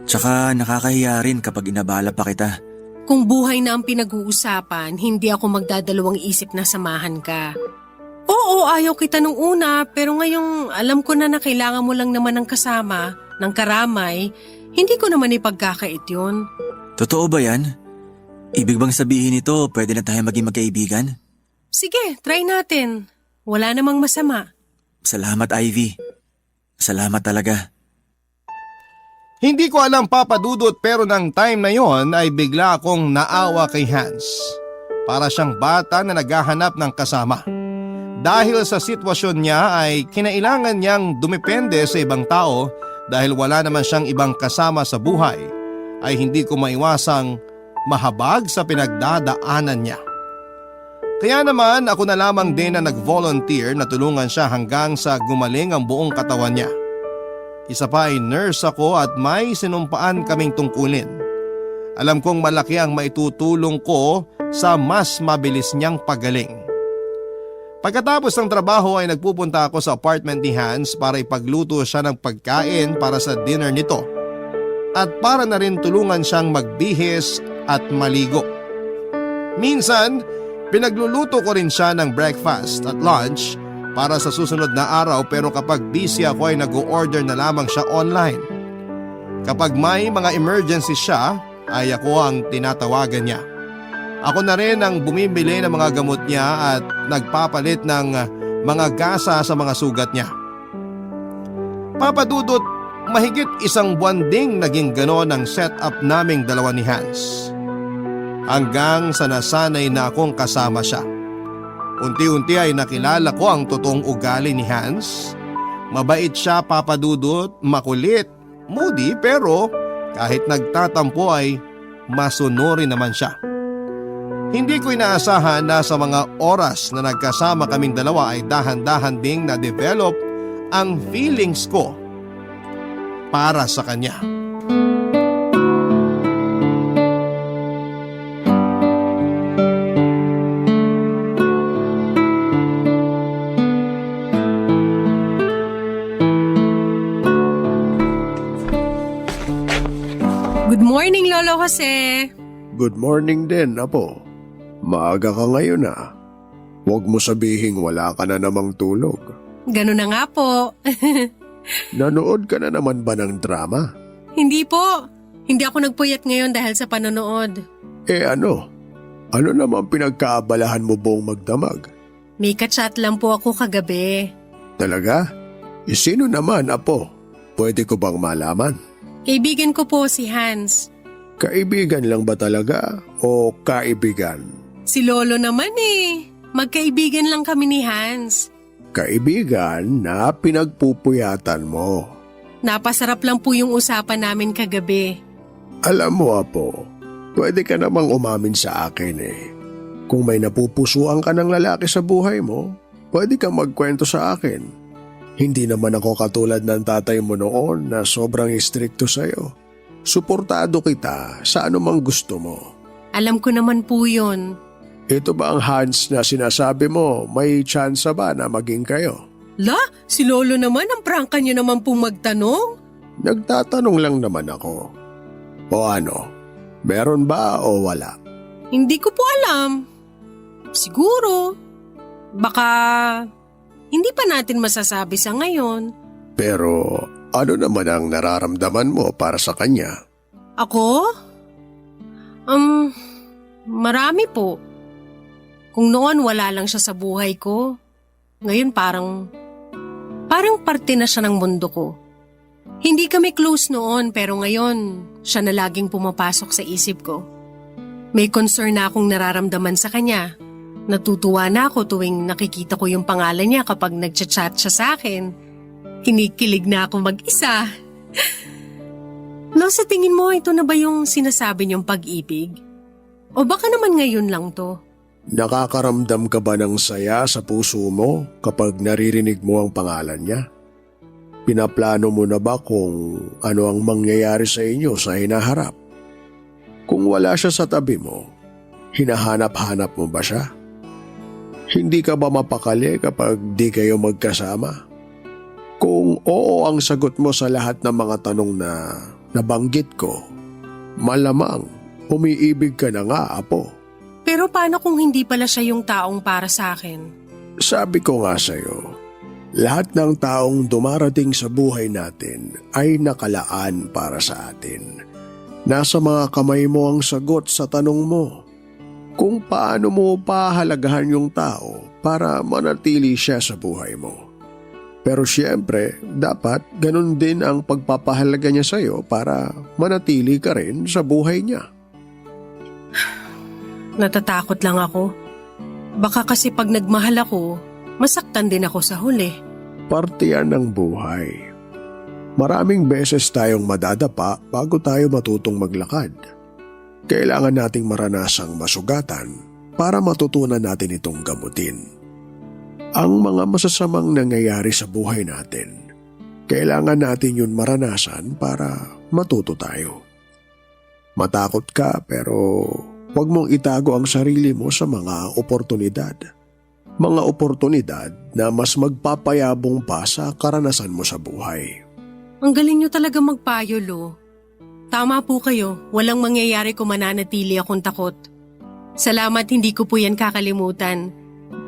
Tsaka nakakahiya rin kapag inabala pa kita. Kung buhay na ang pinag-uusapan, hindi ako magdadalawang isip na samahan ka. Oo, ayaw kita nung una, pero ngayong alam ko na kailangan mo lang naman ng kasama, ng karamay, hindi ko naman ipagkakait yun. Totoo ba yan? Ibig bang sabihin nito, pwede na tayo maging magkaibigan? Sige, try natin. Wala namang masama. Salamat, Ivy. Salamat talaga. Hindi ko alam Papa Dudut pero ng time na yon ay bigla akong naawa kay Hans. Para siyang bata na naghahanap ng kasama. Dahil sa sitwasyon niya ay kinailangan niyang dumepende sa ibang tao dahil wala naman siyang ibang kasama sa buhay ay hindi ko maiwasang mahabag sa pinagdadaanan niya. Kaya naman ako na lamang din na nag-volunteer na tulungan siya hanggang sa gumaling ang buong katawan niya. Isa pa ay nurse ako at may sinumpaan kaming tungkulin. Alam kong malaki ang maitutulong ko sa mas mabilis niyang pagaling. Pagkatapos ng trabaho ay nagpupunta ako sa apartment ni Hans para ipagluto siya ng pagkain para sa dinner nito. At para na rin tulungan siyang magbihis at maligo. Minsan, pinagluluto ko rin siya ng breakfast at lunch para sa susunod na araw pero kapag busy ako ay nag-o-order na lamang siya online. Kapag may mga emergency siya ay ako ang tinatawagan niya. Ako na rin ang bumibili ng mga gamot niya at nagpapalit ng mga gasa sa mga sugat niya. Papa Dudut, mahigit 1 buwan ding naging gano'n ang setup naming dalawa ni Hans. Hanggang sa nasanay na akong kasama siya. Unti-unti ay nakilala ko ang totoong ugali ni Hans. Mabait siya Papa Dudut, makulit, moody pero kahit nagtatampo ay masunurin naman siya. Hindi ko inaasahan na sa mga oras na nagkasama kaming dalawa ay dahan-dahan ding na-develop ang feelings ko para sa kanya. Good morning, Lolo Jose. Good morning din, Apo. Maaga ka ngayon ah. Huwag mo sabihing wala ka na namang tulog. Ganun na nga po. Nanood ka na naman ba ng drama? Hindi po. Hindi ako nagpuyat ngayon dahil sa panonood. Ano? Ano naman pinagkaabalahan mo buong magdamag? May kachat lang po ako kagabi. Talaga? Sino naman, Apo? Pwede ko bang malaman? Kaibigan ko po si Hans. Kaibigan lang ba talaga o kaibigan? Si Lolo naman eh. Magkaibigan lang kami ni Hans. Kaibigan na pinagpupuyatan mo. Napasarap lang po yung usapan namin kagabi. Alam mo, Apo, pwede ka namang umamin sa akin eh. Kung may napupusuan ka ng lalaki sa buhay mo, pwede kang magkwento sa akin. Hindi naman ako katulad ng tatay mo noon na sobrang istrikto sa'yo. Suportado kita sa anumang gusto mo. Alam ko naman po yun. Ito ba ang Hans na sinasabi mo, may tsansa ba na maging kayo? La, si Lolo naman, ang prangka niyo naman pong magtanong. Nagtatanong lang naman ako. O ano, meron ba o wala? Hindi ko po alam. Siguro. Baka hindi pa natin masasabi sa ngayon. Pero ano naman ang nararamdaman mo para sa kanya? Ako? Marami po. Kung noon wala lang siya sa buhay ko, ngayon parang parte na siya ng mundo ko. Hindi kami close noon pero ngayon siya na laging pumapasok sa isip ko. May concern na akong nararamdaman sa kanya. Natutuwa na ako tuwing nakikita ko yung pangalan niya kapag nagchat-chat siya sa akin. Kinikilig na ako mag-isa. No, sa tingin mo, ito na ba yung sinasabi niyong pag-ibig? O baka naman ngayon lang to? Nakakaramdam ka ba ng saya sa puso mo kapag naririnig mo ang pangalan niya? Pinaplano mo na ba kung ano ang mangyayari sa inyo sa hinaharap? Kung wala siya sa tabi mo, hinahanap-hanap mo ba siya? Hindi ka ba mapakali kapag di kayo magkasama? Kung oo ang sagot mo sa lahat ng mga tanong na nabanggit ko, malamang umiibig ka na nga, apo. Pero paano kung hindi pala siya yung taong para sa akin? Sabi ko nga sa'yo, lahat ng taong dumarating sa buhay natin ay nakalaan para sa atin. Nasa mga kamay mo ang sagot sa tanong mo. Kung paano mo pahalagahan yung tao para manatili siya sa buhay mo. Pero siyempre, dapat ganun din ang pagpapahalaga niya sa'yo para manatili ka rin sa buhay niya. Natatakot lang ako. Baka kasi pag nagmahal ako, masaktan din ako sa huli. Parte yan ng buhay. Maraming beses tayong madadapa bago tayo matutong maglakad. Kailangan nating maranasang masugatan para matutunan natin itong gamutin. Ang mga masasamang nangyayari sa buhay natin, kailangan natin yun maranasan para matuto tayo. Matakot ka pero huwag mong itago ang sarili mo sa mga oportunidad. Mga oportunidad na mas magpapayabong pa sa karanasan mo sa buhay. Ang galing nyo talaga magpayo, Lo. Tama po kayo, walang mangyayari kung mananatili akong takot. Salamat, hindi ko po yan kakalimutan.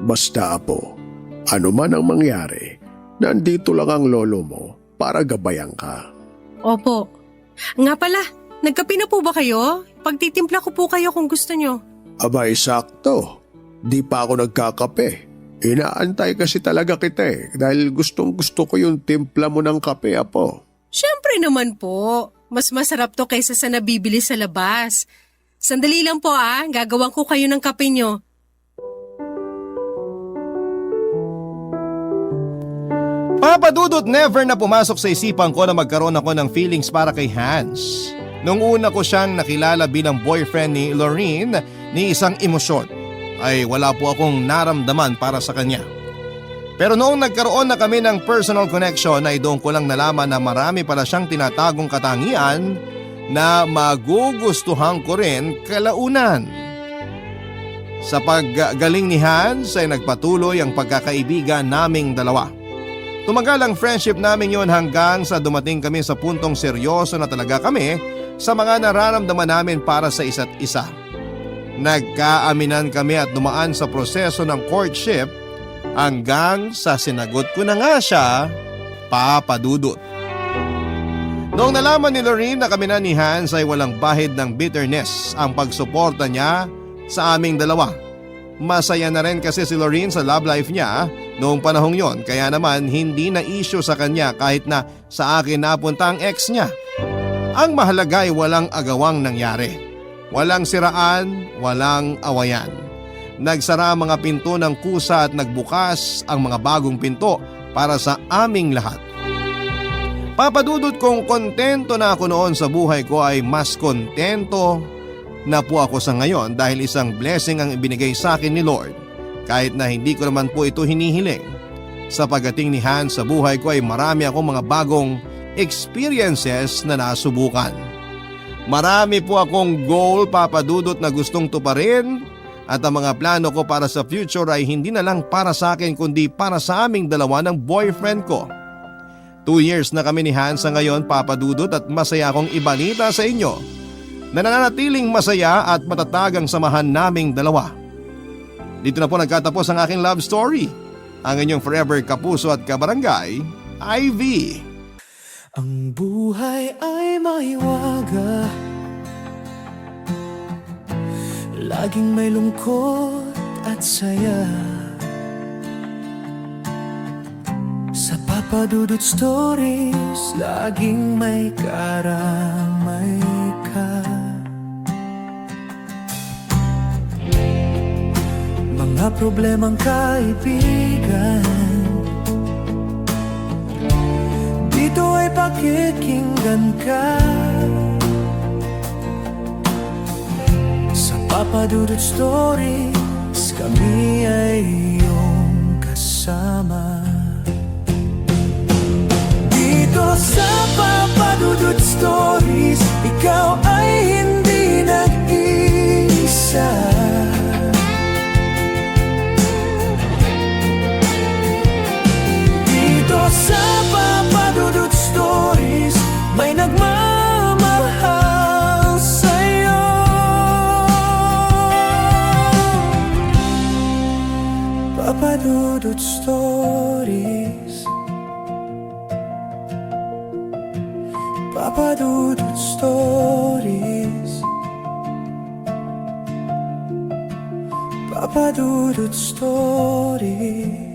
Basta apo, ano man ang mangyari, nandito lang ang lolo mo para gabayan ka. Opo. Nga pala, nagkape na po ba kayo? Pagtitimpla ko po kayo kung gusto nyo. Abay, sakto. Di pa ako nagkakape. Inaantay kasi talaga kita dahil gustong gusto ko yung timpla mo ng kape, apo. Siyempre naman po. Mas masarap to kaysa sa nabibili sa labas. Sandali lang po gagawan ko kayo ng kape nyo. Papa Dudut, never na pumasok sa isipan ko na magkaroon ako ng feelings para kay Hans. Nung una ko siyang nakilala bilang boyfriend ni Lorene ni isang emosyon, ay wala po akong naramdaman para sa kanya. Pero noong nagkaroon na kami ng personal connection ay doon ko lang nalaman na marami pala siyang tinatagong katangian na magugustuhan ko rin kalaunan. Sa paggaling ni Hans ay nagpatuloy ang pagkakaibigan naming dalawa. Tumagal ang friendship namin yon hanggang sa dumating kami sa puntong seryoso na talaga kami sa mga nararamdaman namin para sa isa't isa. Nagkaaminan kami at dumaan sa proseso ng courtship hanggang sa sinagot ko na nga siya, Papa Dudut. Noong nalaman ni Lorene na kami na ni Hans ay walang bahid ng bitterness ang pagsuporta niya sa aming dalawa. Masaya na rin kasi si Lorene sa love life niya noong panahong yon, kaya naman hindi na issue sa kanya kahit na sa akin napunta ang ex niya. Ang mahalaga ay walang agawang nangyari. Walang siraan, walang awayan. Nagsara ang mga pinto ng kusa at nagbukas ang mga bagong pinto para sa aming lahat. Papadudot kong kontento na ako noon sa buhay ko ay mas kontento na po ako sa ngayon dahil isang blessing ang ibinigay sa akin ni Lord. Kahit na hindi ko naman po ito hinihiling. Sa pagdating ni Hans sa buhay ko ay marami akong mga bagong experiences na nasubukan. Marami po akong goal, Papadudot, na gustong tuparin. At ang mga plano ko para sa future ay hindi na lang para sa akin kundi para sa aming dalawa ng boyfriend ko. 2 years na kami ni Hans sa ngayon, Papadudot, at masaya akong ibalita sa inyo na nananatiling masaya at matatag ang samahan naming dalawa. Dito na po nagkatapos ang aking love story. Ang inyong forever kapuso at kabarangay, Ivy. Ang buhay ay maiwaga, laging may lungkot at saya. Sa Papa Dudut Stories, laging may karamay ka. Mga problemang kaibigan, dito ay pakikinggan ka. Sa Papa Dudut Stories, kami ay iyong kasama. Di sa Papa Dudut Stories, ikaw ay hindi nag-iisa. Dito sa Papa Dudut Stories, may nagmamahal sa'yo. Papa Dudut Stories, Papa Dudut Stories, Papa Dudut Stories.